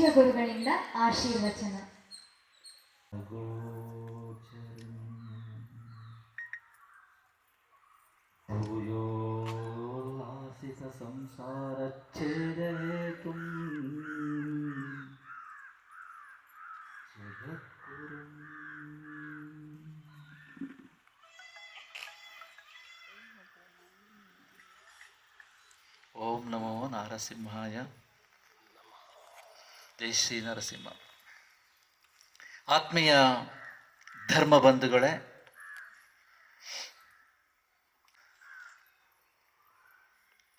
ಪೂಜ್ಯ ಗುರುಗಳಿಂದ ಆಶೀರ್ವಚನ. ಭೂಯೋಲ್ಲಾಸಿತ ಸಂಸಾರಚ್ಛೇದಯೇತುಂ ಜಗದ್ಗುರುಂ. ಓಂ ನಮೋ ನಾರಸಿಂಹಾಯ. ಜೈ ಶ್ರೀ ನರಸಿಂಹ. ಆತ್ಮೀಯ ಧರ್ಮ ಬಂಧುಗಳೇ,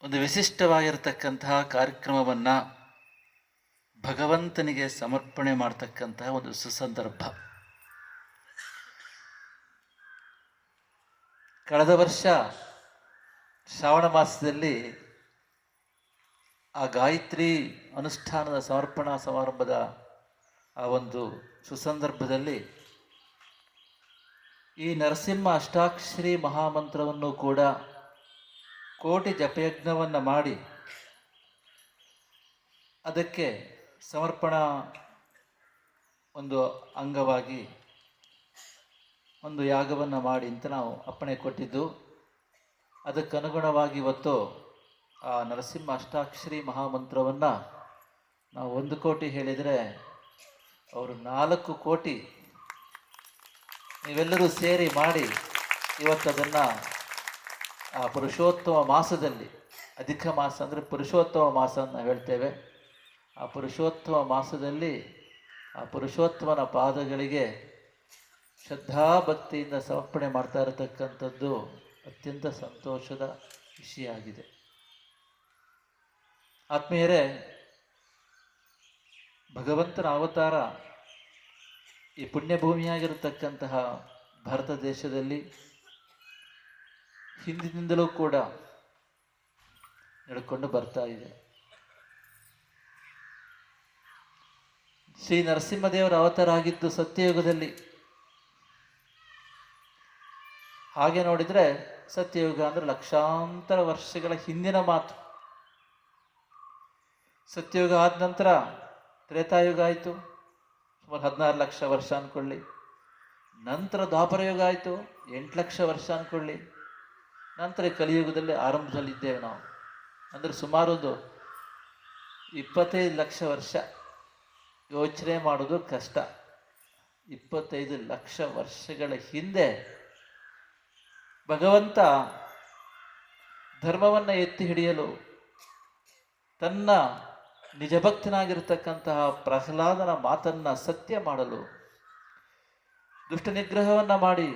ಒಂದು ವಿಶಿಷ್ಟವಾಗಿರತಕ್ಕಂತಹ ಕಾರ್ಯಕ್ರಮವನ್ನು ಭಗವಂತನಿಗೆ ಸಮರ್ಪಣೆ ಮಾಡ್ತಕ್ಕಂತಹ ಒಂದು ಸುಸಂದರ್ಭ. ಕಳೆದ ವರ್ಷ ಶ್ರಾವಣ ಮಾಸದಲ್ಲಿ ಆ ಗಾಯತ್ರಿ ಅನುಷ್ಠಾನದ ಸಮರ್ಪಣಾ ಸಮಾರಂಭದ ಆ ಒಂದು ಸುಸಂದರ್ಭದಲ್ಲಿ ಈ ನರಸಿಂಹ ಅಷ್ಟಾಕ್ಷರಿ ಮಹಾಮಂತ್ರವನ್ನು ಕೂಡ ಕೋಟಿ ಜಪಯಜ್ಞವನ್ನು ಮಾಡಿ ಅದಕ್ಕೆ ಸಮರ್ಪಣಾ ಒಂದು ಅಂಗವಾಗಿ ಒಂದು ಯಾಗವನ್ನು ಮಾಡಿ ಅಂತ ನಾವು ಅಪ್ಪಣೆ ಕೊಟ್ಟಿದ್ದು. ಅದಕ್ಕನುಗುಣವಾಗಿ ಇವತ್ತು ಆ ನರಸಿಂಹ ಅಷ್ಟಾಕ್ಷರಿ ಮಹಾಮಂತ್ರವನ್ನು ನಾವು 1 ಕೋಟಿ ಹೇಳಿದರೆ ಅವರು 4 ಕೋಟಿ ನೀವೆಲ್ಲರೂ ಸೇರಿ ಮಾಡಿ ಇವತ್ತು ಅದನ್ನು ಆ ಪುರುಷೋತ್ತಮ ಮಾಸದಲ್ಲಿ, ಅಧಿಕ ಮಾಸ ಅಂದರೆ ಪುರುಷೋತ್ತಮ ಮಾಸ ಅಂತ ನಾವು ಹೇಳ್ತೇವೆ, ಆ ಪುರುಷೋತ್ತಮ ಮಾಸದಲ್ಲಿ ಆ ಪುರುಷೋತ್ತಮನ ಪಾದಗಳಿಗೆ ಶ್ರದ್ಧಾಭಕ್ತಿಯಿಂದ ಸಮರ್ಪಣೆ ಮಾಡ್ತಾ ಇರತಕ್ಕಂಥದ್ದು ಅತ್ಯಂತ ಸಂತೋಷದ ವಿಷಯ ಆಗಿದೆ. ಆತ್ಮೀಯರೇ, ಭಗವಂತನ ಅವತಾರ ಈ ಪುಣ್ಯಭೂಮಿಯಾಗಿರತಕ್ಕಂತಹ ಭಾರತ ದೇಶದಲ್ಲಿ ಹಿಂದಿನಿಂದಲೂ ಕೂಡ ನಡ್ಕೊಂಡು ಬರ್ತಾ ಇದೆ. ಶ್ರೀ ನರಸಿಂಹದೇವರ ಅವತಾರ ಆಗಿದ್ದು ಸತ್ಯಯುಗದಲ್ಲಿ. ಹಾಗೆ ನೋಡಿದರೆ ಸತ್ಯಯುಗ ಅಂದರೆ ಲಕ್ಷಾಂತರ ವರ್ಷಗಳ ಹಿಂದಿನ ಮಾತು. ಸತ್ಯಯುಗ ಆದ ನಂತರ ತ್ರೇತಾಯುಗ ಆಯಿತು, ಸುಮಾರು 16 ಲಕ್ಷ ವರ್ಷ ಅಂದ್ಕೊಳ್ಳಿ. ನಂತರ ದ್ವಾಪರಯುಗ ಆಯಿತು, 8 ಲಕ್ಷ ವರ್ಷ ಅಂದ್ಕೊಳ್ಳಿ. ನಂತರ ಕಲಿಯುಗದಲ್ಲಿ ಆರಂಭದಲ್ಲಿದ್ದೇವೆ ನಾವು. ಅಂದರೆ ಸುಮಾರು ಒಂದು 25 ಲಕ್ಷ ವರ್ಷ. ಯೋಚನೆ ಮಾಡೋದು ಕಷ್ಟ. 25 ಲಕ್ಷ ವರ್ಷಗಳ ಹಿಂದೆ ಭಗವಂತ ಧರ್ಮವನ್ನು ಎತ್ತಿ ಹಿಡಿಯಲು ತನ್ನ ನಿಜಭಕ್ತನಾಗಿರ್ತಕ್ಕಂತಹ ಪ್ರಹ್ಲಾದನ ಮಾತನ್ನು ಸತ್ಯ ಮಾಡಲು, ದುಷ್ಟ ನಿಗ್ರಹವನ್ನು ಮಾಡಿ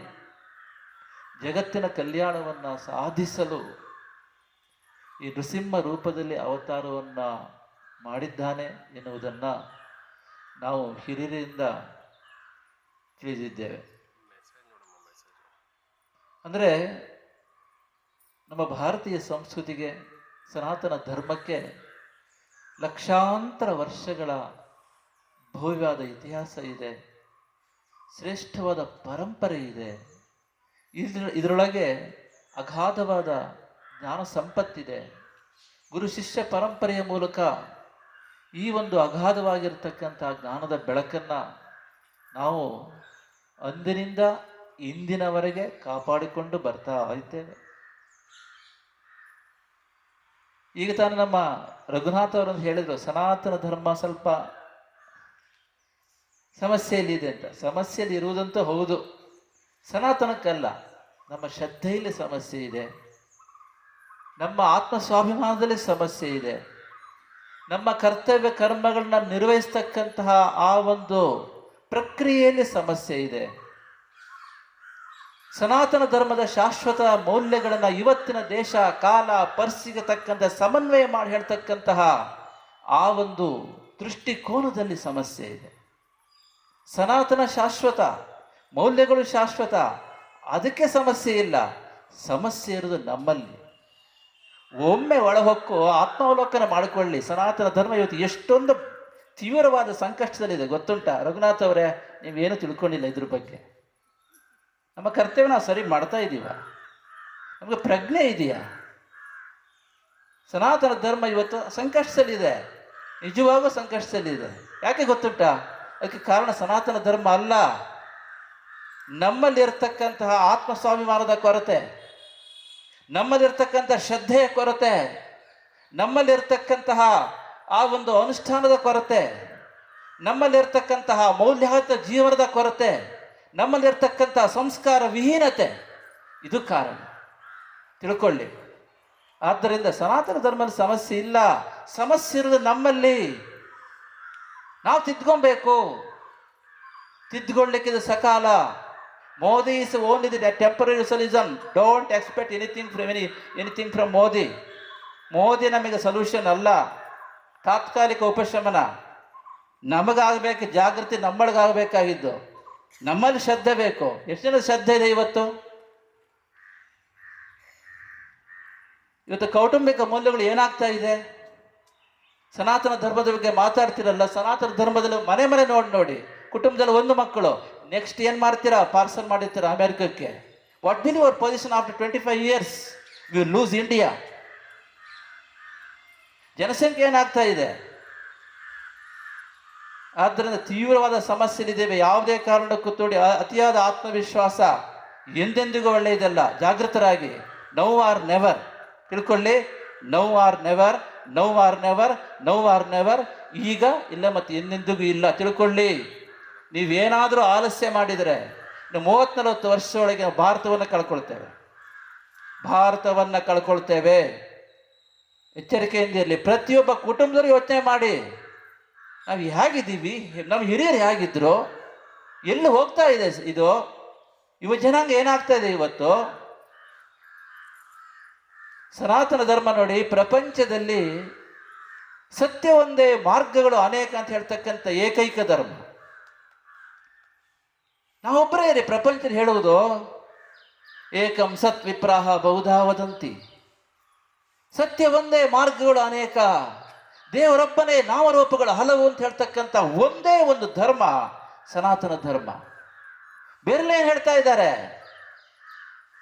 ಜಗತ್ತಿನ ಕಲ್ಯಾಣವನ್ನು ಸಾಧಿಸಲು ಈ ನೃಸಿಂಹ ರೂಪದಲ್ಲಿ ಅವತಾರವನ್ನು ಮಾಡಿದ್ದಾನೆ ಎನ್ನುವುದನ್ನು ನಾವು ಹಿರಿಯರಿಂದ ತಿಳಿದಿದ್ದೇವೆ. ಅಂದರೆ ನಮ್ಮ ಭಾರತೀಯ ಸಂಸ್ಕೃತಿಗೆ, ಸನಾತನ ಧರ್ಮಕ್ಕೆ ಲಕ್ಷಾಂತರ ವರ್ಷಗಳ ಭವ್ಯವಾದ ಇತಿಹಾಸ ಇದೆ, ಶ್ರೇಷ್ಠವಾದ ಪರಂಪರೆ ಇದೆ. ಇದರೊಳಗೆ ಅಗಾಧವಾದ ಜ್ಞಾನ ಸಂಪತ್ತಿದೆ. ಗುರು ಶಿಷ್ಯ ಪರಂಪರೆಯ ಮೂಲಕ ಈ ಒಂದು ಅಗಾಧವಾಗಿರ್ತಕ್ಕಂಥ ಜ್ಞಾನದ ಬೆಳಕನ್ನು ನಾವು ಅಂದಿನಿಂದ ಇಂದಿನವರೆಗೆ ಕಾಪಾಡಿಕೊಂಡು ಬರ್ತಾ ಇದ್ದೇವೆ. ಈಗ ತಾನು ನಮ್ಮ ರಘುನಾಥ್ ಅವರನ್ನು ಹೇಳಿದರು, ಸನಾತನ ಧರ್ಮ ಸ್ವಲ್ಪ ಸಮಸ್ಯೆಯಲ್ಲಿದೆ ಅಂತ. ಸಮಸ್ಯೆಯಲ್ಲಿ ಇರುವುದಂತೂ ಹೌದು, ಸನಾತನಕ್ಕಲ್ಲ, ನಮ್ಮ ಶ್ರದ್ಧೆಯಲ್ಲಿ ಸಮಸ್ಯೆ ಇದೆ, ನಮ್ಮ ಆತ್ಮಸ್ವಾಭಿಮಾನದಲ್ಲಿ ಸಮಸ್ಯೆ ಇದೆ, ನಮ್ಮ ಕರ್ತವ್ಯ ಕರ್ಮಗಳನ್ನ ನಿರ್ವಹಿಸ್ತಕ್ಕಂತಹ ಆ ಒಂದು ಪ್ರಕ್ರಿಯೆಯಲ್ಲಿ ಸಮಸ್ಯೆ ಇದೆ. ಸನಾತನ ಧರ್ಮದ ಶಾಶ್ವತ ಮೌಲ್ಯಗಳನ್ನು ಇವತ್ತಿನ ದೇಶ ಕಾಲ ಪರಿಸ್ಥಿತಿಗೆ ತಕ್ಕಂತೆ ಸಮನ್ವಯ ಮಾಡಿ ಹೇಳ್ತಕ್ಕಂತಹ ಆ ಒಂದು ದೃಷ್ಟಿಕೋನದಲ್ಲಿ ಸಮಸ್ಯೆ ಇದೆ. ಸನಾತನ ಶಾಶ್ವತ, ಮೌಲ್ಯಗಳು ಶಾಶ್ವತ, ಅದಕ್ಕೆ ಸಮಸ್ಯೆ ಇಲ್ಲ. ಸಮಸ್ಯೆ ಇರೋದು ನಮ್ಮಲ್ಲಿ. ಒಮ್ಮೆ ಒಳಹೊಕ್ಕು ಆತ್ಮಾವಲೋಕನ ಮಾಡಿಕೊಳ್ಳಿ. ಸನಾತನ ಧರ್ಮ ಇವತ್ತು ಎಷ್ಟೊಂದು ತೀವ್ರವಾದ ಸಂಕಷ್ಟದಲ್ಲಿದೆ ಗೊತ್ತುಂಟಾ ರಘುನಾಥ್ ಅವರೇ? ನೀವೇನು ತಿಳ್ಕೊಂಡಿಲ್ಲ ಇದ್ರ ಬಗ್ಗೆ. ನಮ್ಮ ಕರ್ತವ್ಯ ನಾವು ಸರಿ ಮಾಡ್ತಾ ಇದ್ದೀವ? ನಮಗೆ ಪ್ರಜ್ಞೆ ಇದೆಯಾ? ಸನಾತನ ಧರ್ಮ ಇವತ್ತು ಸಂಕಷ್ಟದಲ್ಲಿದೆ. ನಿಜವಾಗೂ ಸಂಕಷ್ಟದಲ್ಲಿದೆ. ಯಾಕೆ ಗೊತ್ತುಂಟಾ? ಅದಕ್ಕೆ ಕಾರಣ ಸನಾತನ ಧರ್ಮ ಅಲ್ಲ, ನಮ್ಮಲ್ಲಿರ್ತಕ್ಕಂತಹ ಆತ್ಮಸ್ವಾಭಿಮಾನದ ಕೊರತೆ, ನಮ್ಮಲ್ಲಿರ್ತಕ್ಕಂಥ ಶ್ರದ್ಧೆಯ ಕೊರತೆ, ನಮ್ಮಲ್ಲಿರ್ತಕ್ಕಂತಹ ಆ ಒಂದು ಅನುಷ್ಠಾನದ ಕೊರತೆ, ನಮ್ಮಲ್ಲಿರ್ತಕ್ಕಂತಹ ಮೌಲ್ಯಯುತ ಜೀವನದ ಕೊರತೆ, ನಮ್ಮಲ್ಲಿರ್ತಕ್ಕಂತಹ ಸಂಸ್ಕಾರ ವಿಹೀನತೆ, ಇದು ಕಾರಣ ತಿಳ್ಕೊಳ್ಳಿ. ಆದ್ದರಿಂದ ಸನಾತನ ಧರ್ಮದ ಸಮಸ್ಯೆ ಇಲ್ಲ, ಸಮಸ್ಯೆ ಇರೋದು ನಮ್ಮಲ್ಲಿ. ನಾವು ತಿದ್ಕೊಬೇಕು. ತಿದ್ದುಕೊಳ್ಳಿಕ್ಕೆ ಇದು ಸಕಾಲ. Modi is only the temporary solution. Don't expect anything from Modi. Modi ನಮಗೆ ಸೊಲ್ಯೂಷನ್ ಅಲ್ಲ, ತಾತ್ಕಾಲಿಕ ಉಪಶಮನ. ನಮಗಾಗಬೇಕು ಜಾಗೃತಿ, ನಮ್ಮೊಳಗಾಗಬೇಕಾಗಿದ್ದು. ನಮ್ಮಲ್ಲಿ ಶ್ರದ್ಧೆ ಬೇಕು. ಎಷ್ಟು ಜನ ಶ್ರದ್ಧೆ ಇದೆ ಇವತ್ತು? ಇವತ್ತು ಕೌಟುಂಬಿಕ ಮೌಲ್ಯಗಳು ಏನಾಗ್ತಾ ಇದೆ? ಸನಾತನ ಧರ್ಮದ ಬಗ್ಗೆ ಮಾತಾಡ್ತಿರಲ್ಲ, ಸನಾತನ ಧರ್ಮದಲ್ಲಿ ಮನೆ ಮನೆ ನೋಡಿ, ಕುಟುಂಬದಲ್ಲಿ ಒಂದು ಮಕ್ಕಳು, ನೆಕ್ಸ್ಟ್ ಏನು ಮಾಡ್ತೀರಾ? ಪಾರ್ಸಲ್ ಮಾಡಿರ್ತೀರಾ ಅಮೆರಿಕಕ್ಕೆ. What will your position after 25 years? You lose India. ಜನಸಂಖ್ಯೆ ಏನಾಗ್ತಾ ಇದೆ? ಆದ್ದರಿಂದ ತೀವ್ರವಾದ ಸಮಸ್ಯೆಲಿದ್ದೇವೆ. ಯಾವುದೇ ಕಾರಣಕ್ಕೂ ತೋಡಿ ಅತಿಯಾದ ಆತ್ಮವಿಶ್ವಾಸ ಎಂದೆಂದಿಗೂ ಒಳ್ಳೆಯದಲ್ಲ. ಜಾಗೃತರಾಗಿ. Now or never. ತಿಳ್ಕೊಳ್ಳಿ, now or never, now or never, now or never. ಈಗ ಇಲ್ಲ ಮತ್ತು ಎಂದೆಂದಿಗೂ ಇಲ್ಲ. ತಿಳ್ಕೊಳ್ಳಿ. ನೀವೇನಾದರೂ ಆಲಸ್ಯ ಮಾಡಿದರೆ 30-40 ವರ್ಷದೊಳಗೆ ನಾವು ಭಾರತವನ್ನು ಕಳ್ಕೊಳ್ತೇವೆ. ಎಚ್ಚರಿಕೆಯಿಂದ ಇರಲಿ. ಪ್ರತಿಯೊಬ್ಬ ಕುಟುಂಬದವರು ಯೋಚನೆ ಮಾಡಿ, ನಾವು ಹೇಗಿದ್ದೀವಿ, ನಮ್ಮ ಹಿರಿಯರು ಹೇಗಿದ್ರು, ಎಲ್ಲಿ ಹೋಗ್ತಾ ಇದೆ ಇದು, ಯುವ ಜನಾಂಗ ಏನಾಗ್ತಾ ಇದೆ ಇವತ್ತು? ಸನಾತನ ಧರ್ಮ ನೋಡಿ, ಪ್ರಪಂಚದಲ್ಲಿ ಸತ್ಯ ಒಂದೇ, ಮಾರ್ಗಗಳು ಅನೇಕ ಅಂತ ಹೇಳ್ತಕ್ಕಂಥ ಏಕೈಕ ಧರ್ಮ. ನಾವೊಬ್ಬರೇ ರೀ ಪ್ರಪಂಚದಲ್ಲಿ ಹೇಳುವುದು. ಏಕಂ ಸತ್ ವಿಪ್ರಾಹ ಬಹುಧಾ ವದಂತಿ. ಸತ್ಯ ಒಂದೇ, ಮಾರ್ಗಗಳು ಅನೇಕ, ದೇವರೊಬ್ಬನೇ, ನಾಮರೂಪಗಳು ಹಲವು ಅಂತ ಹೇಳ್ತಕ್ಕಂಥ ಒಂದೇ ಒಂದು ಧರ್ಮ ಸನಾತನ ಧರ್ಮ. ಬೇರೆಲ್ಲ ಏನು ಹೇಳ್ತಾ ಇದ್ದಾರೆ?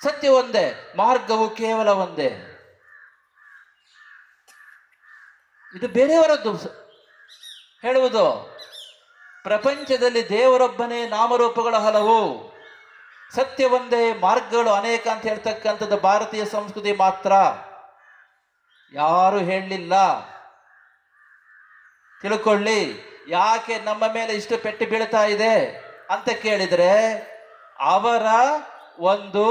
ಸತ್ಯ ಒಂದೇ, ಮಾರ್ಗವು ಕೇವಲ ಒಂದೇ. ಇದು ಬೇರೆಯವರದ್ದು ಹೇಳುವುದು. ಪ್ರಪಂಚದಲ್ಲಿ ದೇವರೊಬ್ಬನೇ, ನಾಮರೂಪಗಳು ಹಲವು, ಸತ್ಯ ಒಂದೇ, ಮಾರ್ಗಗಳು ಅನೇಕ ಅಂತ ಹೇಳ್ತಕ್ಕಂಥದ್ದು ಭಾರತೀಯ ಸಂಸ್ಕೃತಿ ಮಾತ್ರ. ಯಾರು ಹೇಳಲಿಲ್ಲ. ತಿಳ್ಕೊಳ್ಳಿ. ಯಾಕೆ ನಮ್ಮ ಮೇಲೆ ಇಷ್ಟು ಪೆಟ್ಟು ಬೀಳ್ತಾ ಇದೆ ಅಂತ ಕೇಳಿದರೆ, ಅವರ ಒಂದು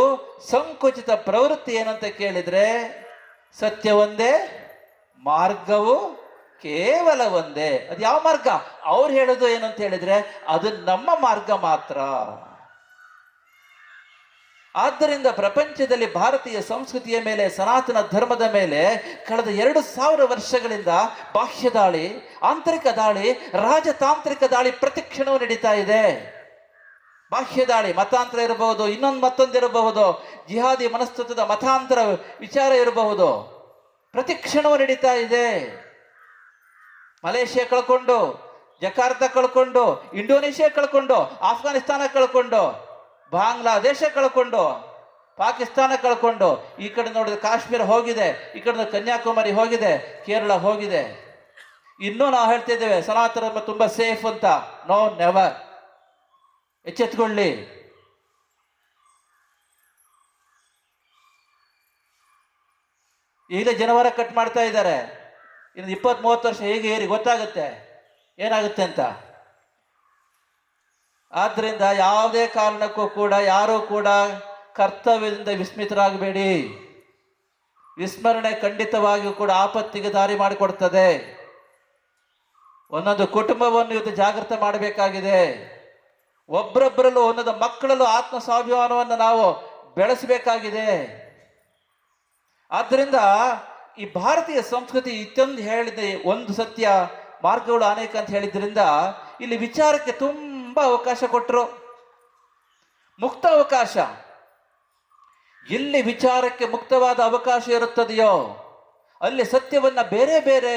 ಸಂಕುಚಿತ ಪ್ರವೃತ್ತಿ ಏನಂತ ಕೇಳಿದರೆ, ಸತ್ಯ ಒಂದೇ, ಮಾರ್ಗವು ಕೇವಲ ಒಂದೇ. ಅದು ಯಾವ ಮಾರ್ಗ? ಅವ್ರು ಹೇಳೋದು ಏನಂತ ಹೇಳಿದ್ರೆ, ಅದು ನಮ್ಮ ಮಾರ್ಗ ಮಾತ್ರ. ಆದ್ದರಿಂದ ಪ್ರಪಂಚದಲ್ಲಿ ಭಾರತೀಯ ಸಂಸ್ಕೃತಿಯ ಮೇಲೆ, ಸನಾತನ ಧರ್ಮದ ಮೇಲೆ ಕಳೆದ 2000 ವರ್ಷಗಳಿಂದ ಬಾಹ್ಯ ದಾಳಿ, ಆಂತರಿಕ ದಾಳಿ, ರಾಜತಾಂತ್ರಿಕ ದಾಳಿ ಪ್ರತಿಕ್ಷಣವೂ ನಡೀತಾ ಇದೆ. ಬಾಹ್ಯ ದಾಳಿ, ಮತಾಂತರ ಇರಬಹುದು, ಮತ್ತೊಂದಿರಬಹುದು, ಜಿಹಾದಿ ಮನಸ್ತತ್ವದ ಮತಾಂತರ ವಿಚಾರ ಇರಬಹುದು, ಪ್ರತಿಕ್ಷಣವೂ ನಡೀತಾ ಇದೆ. ಮಲೇಷ್ಯಾ ಕಳ್ಕೊಂಡು, ಜಕಾರ್ತ ಕಳ್ಕೊಂಡು, ಇಂಡೋನೇಷ್ಯಾ ಕಳ್ಕೊಂಡು, ಆಫ್ಘಾನಿಸ್ತಾನ ಕಳ್ಕೊಂಡು, ಬಾಂಗ್ಲಾದೇಶ ಕಳ್ಕೊಂಡು, ಪಾಕಿಸ್ತಾನ ಕಳ್ಕೊಂಡು, ಈ ಕಡೆ ನೋಡಿದ್ರೆ ಕಾಶ್ಮೀರ ಹೋಗಿದೆ, ಈ ಕಡೆ ಕನ್ಯಾಕುಮಾರಿ ಹೋಗಿದೆ, ಕೇರಳ ಹೋಗಿದೆ. ಇನ್ನೂ ನಾವು ಹೇಳ್ತಿದ್ದೇವೆ ಸನಾತನ ಧರ್ಮ ತುಂಬಾ ಸೇಫ್ ಅಂತ. No, never. ಎಚ್ಚೆತ್ಕೊಳ್ಳಿ. ಈಗಲೇ ಜನವರ ಕಟ್ ಮಾಡ್ತಾ ಇದ್ದಾರೆ. ಇನ್ನು 20-30 ವರ್ಷ ಹೇಗೆ ಏರಿ ಗೊತ್ತಾಗುತ್ತೆ ಏನಾಗುತ್ತೆ ಅಂತ. ಆದ್ದರಿಂದ ಯಾವುದೇ ಕಾರಣಕ್ಕೂ ಕೂಡ ಯಾರೂ ಕೂಡ ಕರ್ತವ್ಯದಿಂದ ವಿಸ್ಮಿತರಾಗಬೇಡಿ. ವಿಸ್ಮರಣೆ ಖಂಡಿತವಾಗಿಯೂ ಕೂಡ ಆಪತ್ತಿಗೆ ದಾರಿ ಮಾಡಿಕೊಡ್ತದೆ. ಒಂದೊಂದು ಕುಟುಂಬವನ್ನು ಇವತ್ತು ಜಾಗೃತ ಮಾಡಬೇಕಾಗಿದೆ. ಒಬ್ಬರೊಬ್ಬರಲ್ಲೂ, ಒಂದೊಂದು ಮಕ್ಕಳಲ್ಲೂ ಆತ್ಮ ಸ್ವಾಭಿಮಾನವನ್ನು ನಾವು ಬೆಳೆಸಬೇಕಾಗಿದೆ. ಆದ್ದರಿಂದ ಈ ಭಾರತೀಯ ಸಂಸ್ಕೃತಿ ಇತ್ತೊಂದು ಹೇಳಿದೆ, ಒಂದು ಸತ್ಯ, ಮಾರ್ಗಗಳು ಅನೇಕ ಅಂತ ಹೇಳಿದ್ರಿಂದ ಇಲ್ಲಿ ವಿಚಾರಕ್ಕೆ ತುಂಬಾ ಅವಕಾಶ ಕೊಟ್ಟರು, ಮುಕ್ತ ಅವಕಾಶ. ಎಲ್ಲಿ ವಿಚಾರಕ್ಕೆ ಮುಕ್ತವಾದ ಅವಕಾಶ ಇರುತ್ತದೆಯೋ ಅಲ್ಲಿ ಸತ್ಯವನ್ನ ಬೇರೆ ಬೇರೆ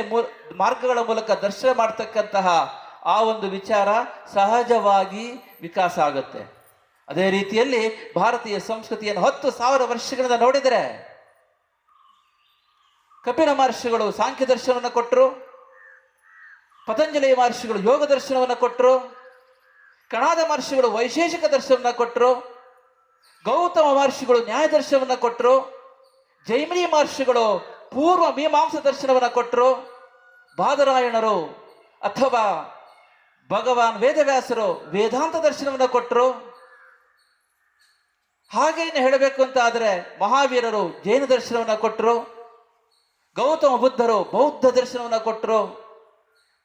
ಮಾರ್ಗಗಳ ಮೂಲಕ ದರ್ಶನ ಮಾಡ್ತಕ್ಕಂತಹ ಆ ಒಂದು ವಿಚಾರ ಸಹಜವಾಗಿ ವಿಕಾಸ ಆಗುತ್ತೆ. ಅದೇ ರೀತಿಯಲ್ಲಿ ಭಾರತೀಯ ಸಂಸ್ಕೃತಿಯನ್ನು 10,000 ವರ್ಷಗಳಿಂದ ನೋಡಿದರೆ, ಕಪಿಲ ಮಹರ್ಷಿಗಳು ಸಾಂಖ್ಯ ದರ್ಶನವನ್ನು ಕೊಟ್ಟರು, ಪತಂಜಲಿ ಮಹರ್ಷಿಗಳು ಯೋಗ ದರ್ಶನವನ್ನು ಕೊಟ್ಟರು, ಕಣಾದ ಮಹರ್ಷಿಗಳು ವೈಶೇಷಿಕ ದರ್ಶನವನ್ನು ಕೊಟ್ಟರು, ಗೌತಮ ಮಹರ್ಷಿಗಳು ನ್ಯಾಯ ದರ್ಶನವನ್ನು ಕೊಟ್ಟರು, ಜೈಮಿನಿ ಮಹರ್ಷಿಗಳು ಪೂರ್ವ ಮೀಮಾಂಸ ದರ್ಶನವನ್ನು ಕೊಟ್ಟರು, ಬಾದರಾಯಣರು ಅಥವಾ ಭಗವಾನ್ ವೇದವ್ಯಾಸರು ವೇದಾಂತ ದರ್ಶನವನ್ನು ಕೊಟ್ಟರು. ಹಾಗೇನು ಹೇಳಬೇಕು ಅಂತ ಆದರೆ ಮಹಾವೀರರು ಜೈನ ದರ್ಶನವನ್ನು ಕೊಟ್ಟರು, ಗೌತಮ ಬುದ್ಧರು ಬೌದ್ಧ ದರ್ಶನವನ್ನು ಕೊಟ್ಟರು,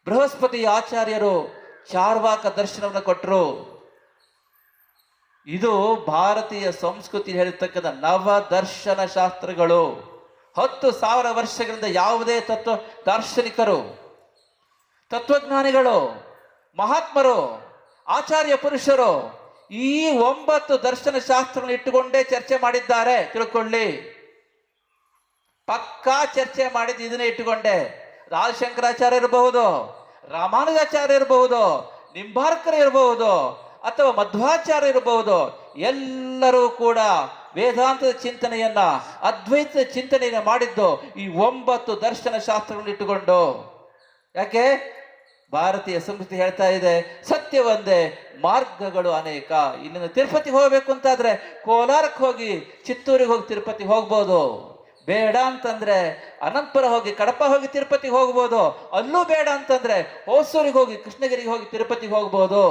ಬೃಹಸ್ಪತಿ ಆಚಾರ್ಯರು ಚಾರ್ವಾಕ ದರ್ಶನವನ್ನು ಕೊಟ್ಟರು. ಇದು ಭಾರತೀಯ ಸಂಸ್ಕೃತಿ ಹೇಳಿರ್ತಕ್ಕಂಥ ನವ ದರ್ಶನ ಶಾಸ್ತ್ರಗಳು. 10,000 ವರ್ಷಗಳಿಂದ ಯಾವುದೇ ದಾರ್ಶನಿಕರು, ತತ್ವಜ್ಞಾನಿಗಳು, ಮಹಾತ್ಮರು, ಆಚಾರ್ಯ ಪುರುಷರು ಈ 9 ದರ್ಶನ ಶಾಸ್ತ್ರಗಳನ್ನು ಇಟ್ಟುಕೊಂಡೇ ಚರ್ಚೆ ಮಾಡಿದ್ದಾರೆ. ತಿಳ್ಕೊಳ್ಳಿ, ಪಕ್ಕಾ ಚರ್ಚೆ ಮಾಡಿದ್ದು ಇದನ್ನೇ ಇಟ್ಟುಕೊಂಡೆ. ಆದಿಶಂಕರಾಚಾರ್ಯ ಇರಬಹುದು, ರಾಮಾನುಜಾಚಾರ್ಯ ಇರಬಹುದು, ನಿಂಬಾರ್ಕರ್ ಇರಬಹುದು ಅಥವಾ ಮಧ್ವಾಚಾರ್ಯ ಇರಬಹುದು, ಎಲ್ಲರೂ ಕೂಡ ವೇದಾಂತದ ಚಿಂತನೆಯನ್ನ, ಅದ್ವೈತದ ಚಿಂತನೆಯನ್ನ ಮಾಡಿದ್ದು ಈ 9 ದರ್ಶನ ಶಾಸ್ತ್ರಗಳನ್ನು ಇಟ್ಟುಕೊಂಡು. ಯಾಕೆ? ಭಾರತೀಯ ಸಂಸ್ಕೃತಿ ಹೇಳ್ತಾ ಇದೆ ಸತ್ಯ ಒಂದೇ, ಮಾರ್ಗಗಳು ಅನೇಕ. ಇಲ್ಲಿಂದ ತಿರುಪತಿಗೆ ಹೋಗ್ಬೇಕು ಅಂತಾದ್ರೆ ಕೋಲಾರಕ್ಕೆ ಹೋಗಿ ಚಿತ್ತೂರಿಗೆ ಹೋಗಿ ತಿರುಪತಿ ಹೋಗ್ಬೋದು. ಬೇಡ ಅಂತಂದ್ರೆ ಅನಂತಪುರ ಹೋಗಿ ಕಡಪ ಹೋಗಿ ತಿರುಪತಿಗೆ ಹೋಗ್ಬೋದು. ಅಲ್ಲೂ ಬೇಡ ಅಂತಂದ್ರೆ ಹೊಸೂರಿಗೆ ಹೋಗಿ ಕೃಷ್ಣಗಿರಿಗೆ ಹೋಗಿ ತಿರುಪತಿಗೆ ಹೋಗ್ಬೋದು.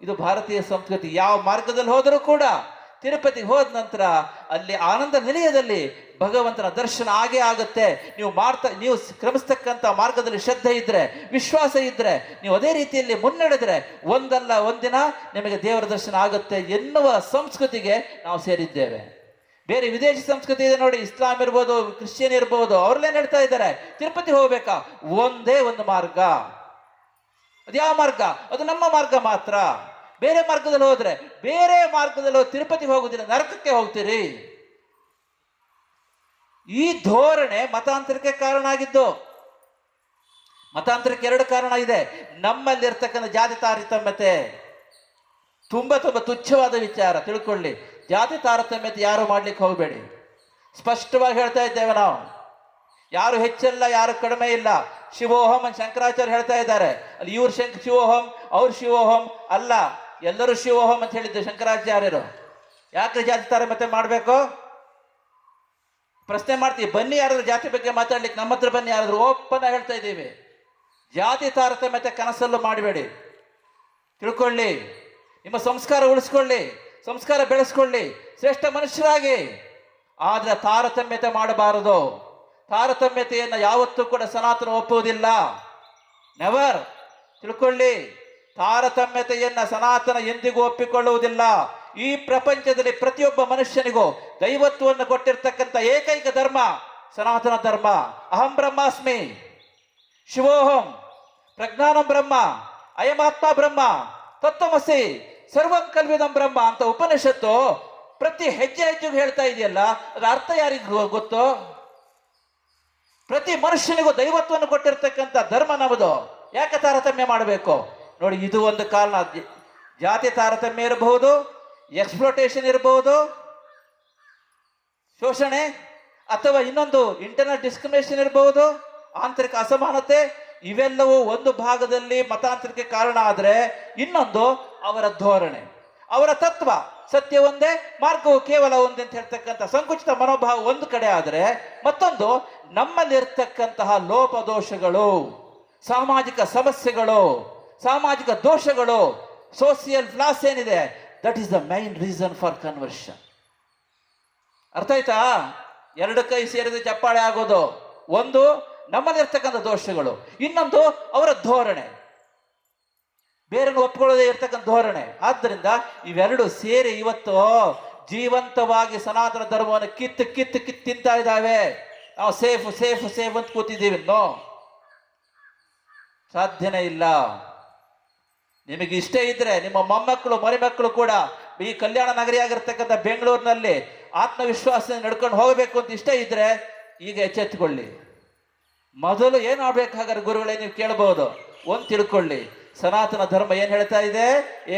ಇದು ಭಾರತೀಯ ಸಂಸ್ಕೃತಿ. ಯಾವ ಮಾರ್ಗದಲ್ಲಿ ಹೋದರೂ ಕೂಡ ತಿರುಪತಿಗೆ ಹೋದ ನಂತರ ಅಲ್ಲಿ ಆನಂದ ನಿಲಯದಲ್ಲಿ ಭಗವಂತನ ದರ್ಶನ ಆಗೇ ಆಗುತ್ತೆ. ನೀವು ಕ್ರಮಿಸ್ತಕ್ಕಂಥ ಮಾರ್ಗದಲ್ಲಿ ಶ್ರದ್ಧೆ ಇದ್ರೆ, ವಿಶ್ವಾಸ ಇದ್ರೆ, ನೀವು ಅದೇ ರೀತಿಯಲ್ಲಿ ಮುನ್ನಡೆದ್ರೆ ಒಂದಲ್ಲ ಒಂದಿನ ನಿಮಗೆ ದೇವರ ದರ್ಶನ ಆಗುತ್ತೆ ಎನ್ನುವ ಸಂಸ್ಕೃತಿಗೆ ನಾವು ಸೇರಿದ್ದೇವೆ. ಬೇರೆ ವಿದೇಶಿ ಸಂಸ್ಕೃತಿ ಇದೆ ನೋಡಿ, ಇಸ್ಲಾಂ ಇರ್ಬೋದು, ಕ್ರಿಶ್ಚಿಯನ್ ಇರ್ಬೋದು, ಅವ್ರಲ್ಲೇನ್ ಹೇಳ್ತಾ ಇದ್ದಾರೆ? ತಿರುಪತಿ ಹೋಗ್ಬೇಕಾ? ಒಂದೇ ಒಂದು ಮಾರ್ಗ. ಅದ್ಯಾವ ಮಾರ್ಗ? ಅದು ನಮ್ಮ ಮಾರ್ಗ ಮಾತ್ರ. ಬೇರೆ ಮಾರ್ಗದಲ್ಲಿ ಹೋದ್ರೆ, ಬೇರೆ ಮಾರ್ಗದಲ್ಲಿ ತಿರುಪತಿಗೆ ಹೋಗುದಿಲ್ಲ, ನರಕಕ್ಕೆ ಹೋಗ್ತೀರಿ. ಈ ಧೋರಣೆ ಮತಾಂತರಕ್ಕೆ ಕಾರಣ ಆಗಿದ್ದು. ಮತಾಂತರಕ್ಕೆ 2 ಕಾರಣ ಇದೆ. ನಮ್ಮಲ್ಲಿರ್ತಕ್ಕಂಥ ಜಾತಿ ತಾರತಮ್ಯತೆ ತುಂಬಾ ತುಚ್ಛವಾದ ವಿಚಾರ. ತಿಳ್ಕೊಳ್ಳಿ, ಜಾತಿ ತಾರತಮ್ಯತೆ ಯಾರು ಮಾಡ್ಲಿಕ್ಕೆ ಹೋಗಬೇಡಿ. ಸ್ಪಷ್ಟವಾಗಿ ಹೇಳ್ತಾ ಇದ್ದೇವೆ ನಾವು. ಯಾರು ಹೆಚ್ಚಲ್ಲ, ಯಾರು ಕಡಿಮೆ ಇಲ್ಲ. ಶಿವೋಹಂ ಅಂತ ಶಂಕರಾಚಾರ್ಯ ಹೇಳ್ತಾ ಇದ್ದಾರೆ. ಅಲ್ಲಿ ಇವ್ರು ಶಿವೋಹಂ, ಅವ್ರು ಶಿವೋಹಂ ಅಲ್ಲ, ಎಲ್ಲರೂ ಶಿವೋಹಂ ಅಂತ ಹೇಳಿದ್ದು ಶಂಕರಾಚಾರ್ಯರು. ಯಾಕೆ ಜಾತಿ ತಾರತಮ್ಯತೆ ಮಾಡಬೇಕು? ಪ್ರಶ್ನೆ ಮಾಡ್ತೀವಿ. ಬನ್ನಿ ಯಾರಾದ್ರೂ ಜಾತಿ ಬಗ್ಗೆ ಮಾತಾಡ್ಲಿಕ್ಕೆ ನಮ್ಮ ಹತ್ರ ಬನ್ನಿ. ಯಾರಾದ್ರೂ ಓಪನ್ ಆಗಿ ಹೇಳ್ತಾ ಇದ್ದೀವಿ, ಜಾತಿ ತಾರತಮ್ಯತೆ ಕನಸಲ್ಲೂ ಮಾಡಬೇಡಿ. ತಿಳ್ಕೊಳ್ಳಿ, ನಿಮ್ಮ ಸಂಸ್ಕಾರ ಉಳಿಸ್ಕೊಳ್ಳಿ, ಸಂಸ್ಕಾರ ಬೆಳೆಸ್ಕೊಳ್ಳಿ, ಶ್ರೇಷ್ಠ ಮನುಷ್ಯರಾಗಿ. ಆದ್ರೆ ತಾರತಮ್ಯತೆ ಮಾಡಬಾರದು. ತಾರತಮ್ಯತೆಯನ್ನು ಯಾವತ್ತೂ ಕೂಡ ಸನಾತನ ಒಪ್ಪುವುದಿಲ್ಲ. ನೆವರ್. ತಿಳ್ಕೊಳ್ಳಿ, ತಾರತಮ್ಯತೆಯನ್ನ ಸನಾತನ ಎಂದಿಗೂ ಒಪ್ಪಿಕೊಳ್ಳುವುದಿಲ್ಲ. ಈ ಪ್ರಪಂಚದಲ್ಲಿ ಪ್ರತಿಯೊಬ್ಬ ಮನುಷ್ಯನಿಗೂ ದೈವತ್ವವನ್ನು ಕೊಟ್ಟಿರ್ತಕ್ಕಂಥ ಏಕೈಕ ಧರ್ಮ ಸನಾತನ ಧರ್ಮ. ಅಹಂ ಬ್ರಹ್ಮಾಸ್ಮಿ, ಶಿವೋಹಂ, ಪ್ರಜ್ಞಾನಂ ಬ್ರಹ್ಮ, ಅಯಮಾತ್ಮ ಬ್ರಹ್ಮ, ತತ್ವಮಸಿ, ಸರ್ವಂ ಕಲ್ವಿದಂ ಬ್ರಹ್ಮ ಅಂತ ಉಪನಿಷತ್ತು ಪ್ರತಿ ಹೆಜ್ಜೆ ಹೆಜ್ಜೆಗೂ ಹೇಳ್ತಾ ಇದೆಯಲ್ಲ, ಅದರ ಅರ್ಥ ಯಾರಿಗೂ ಗೊತ್ತು? ಪ್ರತಿ ಮನುಷ್ಯನಿಗೂ ದೈವತ್ವವನ್ನು ಕೊಟ್ಟಿರ್ತಕ್ಕಂಥ ಧರ್ಮ ನಮ್ಮದು. ಯಾಕೆ ತಾರತಮ್ಯ ಮಾಡಬೇಕು? ನೋಡಿ, ಇದು ಒಂದು ಕಾರಣ. ಜಾತಿ ತಾರತಮ್ಯ ಇರಬಹುದು, ಎಕ್ಸ್ಪ್ಲೋಟೇಷನ್ ಇರಬಹುದು, ಶೋಷಣೆ, ಅಥವಾ ಇನ್ನೊಂದು ಇಂಟರ್ನಲ್ ಡಿಸ್ಕ್ರಿಮಿನೇಷನ್ ಇರಬಹುದು, ಆಂತರಿಕ ಅಸಮಾನತೆ. ಇವೆಲ್ಲವೂ ಒಂದು ಭಾಗದಲ್ಲಿ ಮತಾಂತರಕ್ಕೆ ಕಾರಣ ಆದರೆ, ಇನ್ನೊಂದು ಅವರ ಧೋರಣೆ, ಅವರ ತತ್ವ. ಸತ್ಯ ಒಂದೇ, ಮಾರ್ಗವು ಕೇವಲ ಒಂದೇ ಅಂತ ಹೇಳ್ತಕ್ಕಂಥ ಸಂಕುಚಿತ ಮನೋಭಾವ ಒಂದು ಕಡೆ ಆದರೆ, ಮತ್ತೊಂದು ನಮ್ಮಲ್ಲಿರ್ತಕ್ಕಂತಹ ಲೋಪದೋಷಗಳು, ಸಾಮಾಜಿಕ ಸಮಸ್ಯೆಗಳು, ಸಾಮಾಜಿಕ ದೋಷಗಳು, ಸೋಷಿಯಲ್ ಫ್ಲಾಸ್ ಏನಿದೆ, that is the main reason for conversion. ಅರ್ಥ ಆಯ್ತಾ? 2 ಕೈ ಸೇರಿದ ಚಪ್ಪಾಳೆ ಆಗೋದು. ಒಂದು ನಮ್ಮಲ್ಲಿರ್ತಕ್ಕಂಥ ದೋಷಗಳು, ಇನ್ನೊಂದು ಅವರ ಧೋರಣೆ, ಬೇರೆಯನ್ನು ಒಪ್ಕೊಳ್ಳೋದೇ ಇರ್ತಕ್ಕಂಥ ಧೋರಣೆ. ಆದ್ದರಿಂದ ಇವೆರಡು ಸೇರಿ ಇವತ್ತು ಜೀವಂತವಾಗಿ ಸನಾತನ ಧರ್ಮವನ್ನು ಕಿತ್ತು ಕಿತ್ತು ಕಿತ್ತು ತಿಂತಾ ಇದ್ದಾವೆ. ನಾವು ಸೇಫ್ ಸೇಫ್ ಸೇಫ್ ಅಂತ ಕೂತಿದ್ದೀವಿ. ನೋ, ಸಾಧ್ಯನೇ ಇಲ್ಲ. ನಿಮಗೆ ಇಷ್ಟ ಇದ್ರೆ ನಿಮ್ಮ ಮೊಮ್ಮಕ್ಕಳು ಮರಿಮಕ್ಕಳು ಕೂಡ ಈ ಕಲ್ಯಾಣ ನಗರಿಯಾಗಿರ್ತಕ್ಕಂಥ ಬೆಂಗಳೂರಿನಲ್ಲಿ ಆತ್ಮವಿಶ್ವಾಸದಿಂದ ನಡ್ಕೊಂಡು ಹೋಗಬೇಕು ಅಂತ ಇಷ್ಟ ಇದ್ರೆ ಈಗ ಎಚ್ಚೆತ್ತುಕೊಳ್ಳಿ. ಮೊದಲು ಏನು ಆಗ್ಬೇಕಾದ್ರೆ ಗುರುಗಳೇ ನೀವು ಕೇಳಬಹುದು. ಒಂದು ತಿಳ್ಕೊಳ್ಳಿ, ಸನಾತನ ಧರ್ಮ ಏನ್ ಹೇಳ್ತಾ ಇದೆ?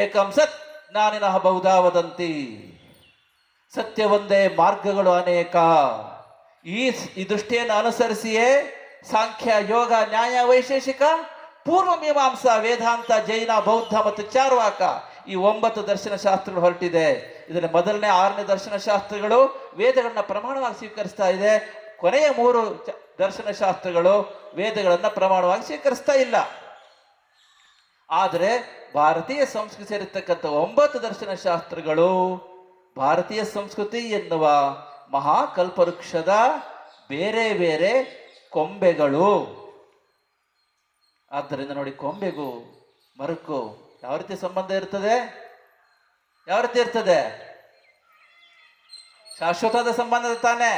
ಏಕಂ ಸತ್ ಜ್ಞಾನಿನಃ ಬಹುಧಾ ವದಂತಿ. ಸತ್ಯ ಒಂದೇ, ಮಾರ್ಗಗಳು ಅನೇಕ. ಈ ದೃಷ್ಟಿಯನ್ನು ಅನುಸರಿಸಿಯೇ ಸಾಂಖ್ಯ, ಯೋಗ, ನ್ಯಾಯ, ವೈಶೇಷಿಕ ಪೂರ್ವ ಮೀಮಾಂಸಾ, ವೇದಾಂತ, ಜೈನ, ಬೌದ್ಧ ಮತ್ತು ಚಾರ್ವಾಕ, ಈ 9 ದರ್ಶನ ಶಾಸ್ತ್ರಗಳು ಹೊರಟಿದೆ. ಇದರಲ್ಲಿ ಮೊದಲನೇ 6ನೇ ದರ್ಶನ ಶಾಸ್ತ್ರಗಳು ವೇದಗಳನ್ನ ಪ್ರಮಾಣವಾಗಿ ಸ್ವೀಕರಿಸ್ತಾ ಇದೆ. ಕೊನೆಯ 3 ದರ್ಶನ ಶಾಸ್ತ್ರಗಳು ವೇದಗಳನ್ನ ಪ್ರಮಾಣವಾಗಿ ಸ್ವೀಕರಿಸ್ತಾ ಇಲ್ಲ. ಆದರೆ ಭಾರತೀಯ ಸಂಸ್ಕೃತಿ ಸೇರಿರ್ತಕ್ಕಂಥ 9 ದರ್ಶನ ಶಾಸ್ತ್ರಗಳು ಭಾರತೀಯ ಸಂಸ್ಕೃತಿ ಎನ್ನುವ ಮಹಾಕಲ್ಪವೃಕ್ಷದ ಬೇರೆ ಬೇರೆ ಕೊಂಬೆಗಳು. ಆದ್ದರಿಂದ ನೋಡಿ, ಕೊಂಬೆಗೂ ಮರಕ್ಕೂ ಯಾವ ರೀತಿ ಸಂಬಂಧ ಇರ್ತದೆ? ಯಾವ ರೀತಿ ಇರ್ತದೆ? ಶಾಶ್ವತವಾದ ಸಂಬಂಧ ತಾನೆ.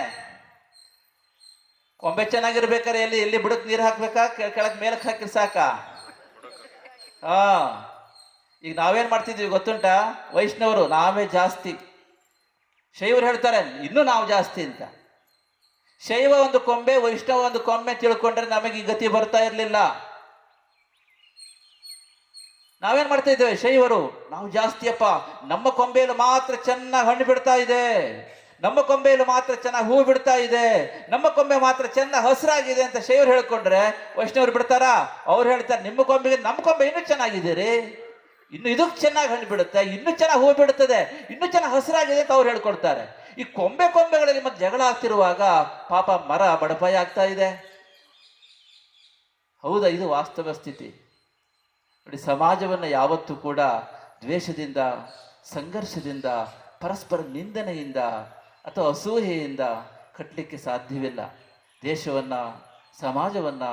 ಕೊಂಬೆ ಚೆನ್ನಾಗಿರ್ಬೇಕಾದ್ರೆ ಎಲ್ಲಿ ಎಲ್ಲಿ ಬುಡಕ್ ನೀರು ಹಾಕ್ಬೇಕಾ, ಕೆಳಕ್ ಮೇಲಕ್ಕೆ ಹಾಕಿ ಸಾಕ? ಈಗ ನಾವೇನ್ ಮಾಡ್ತಿದ್ವಿ ಗೊತ್ತುಂಟ? ವೈಷ್ಣವರು ನಾವೇ ಜಾಸ್ತಿ, ಶೈವರು ಹೇಳ್ತಾರೆ ಇನ್ನೂ ನಾವು ಜಾಸ್ತಿ ಅಂತ. ಶೈವ ಒಂದು ಕೊಂಬೆ, ವೈಷ್ಣವ ಒಂದು ಕೊಂಬೆ ತಿಳ್ಕೊಂಡ್ರೆ ನಮಗೆ ಈ ಗತಿ ಬರ್ತಾ ಇರಲಿಲ್ಲ. ನಾವೇನ್ ಮಾಡ್ತಾ ಇದ್ದೇವೆ? ಶೈವರು ನಾವು ಜಾಸ್ತಿಯಪ್ಪ, ನಮ್ಮ ಕೊಂಬೆಯಲ್ಲಿ ಮಾತ್ರ ಚೆನ್ನಾಗಿ ಹಣ್ಣು ಬಿಡ್ತಾ ಇದೆ, ನಮ್ಮ ಕೊಂಬೆಯಲ್ಲಿ ಮಾತ್ರ ಚೆನ್ನಾಗಿ ಹೂ ಬಿಡ್ತಾ ಇದೆ, ನಮ್ಮ ಕೊಂಬೆ ಮಾತ್ರ ಚೆನ್ನಾಗಿ ಹಸಿರಾಗಿದೆ ಅಂತ ಶೈವರು ಹೇಳ್ಕೊಂಡ್ರೆ ವೈಷ್ಣವರು ಬಿಡ್ತಾರಾ? ಅವ್ರು ಹೇಳ್ತಾರೆ ನಿಮ್ಮ ಕೊಂಬೆಗೆ ನಮ್ಮ ಕೊಂಬೆ ಇನ್ನೂ ಚೆನ್ನಾಗಿದ್ದೀರಿ, ಇನ್ನು ಇದಕ್ಕೆ ಚೆನ್ನಾಗಿ ಹಣ್ಣು ಬಿಡುತ್ತೆ, ಇನ್ನೂ ಚೆನ್ನಾಗಿ ಹೂ ಬಿಡುತ್ತದೆ, ಇನ್ನೂ ಚೆನ್ನಾಗಿ ಹಸಿರಾಗಿದೆ ಅಂತ ಅವ್ರು ಹೇಳ್ಕೊಡ್ತಾರೆ. ಈ ಕೊಂಬೆಗಳಲ್ಲಿ ಮತ್ತೆ ಜಗಳ ಆಗ್ತಿರುವಾಗ ಪಾಪ ಮರ ಬಡಪಾಯಿ ಆಗ್ತಾ ಇದೆ. ಹೌದಾ? ಇದು ವಾಸ್ತವ ಸ್ಥಿತಿ. ನೋಡಿ, ಸಮಾಜವನ್ನು ಯಾವತ್ತೂ ಕೂಡ ದ್ವೇಷದಿಂದ, ಸಂಘರ್ಷದಿಂದ, ಪರಸ್ಪರ ನಿಂದನೆಯಿಂದ ಅಥವಾ ಅಸೂಹೆಯಿಂದ ಕಟ್ಟಲಿಕ್ಕೆ ಸಾಧ್ಯವಿಲ್ಲ. ದೇಶವನ್ನು, ಸಮಾಜವನ್ನು,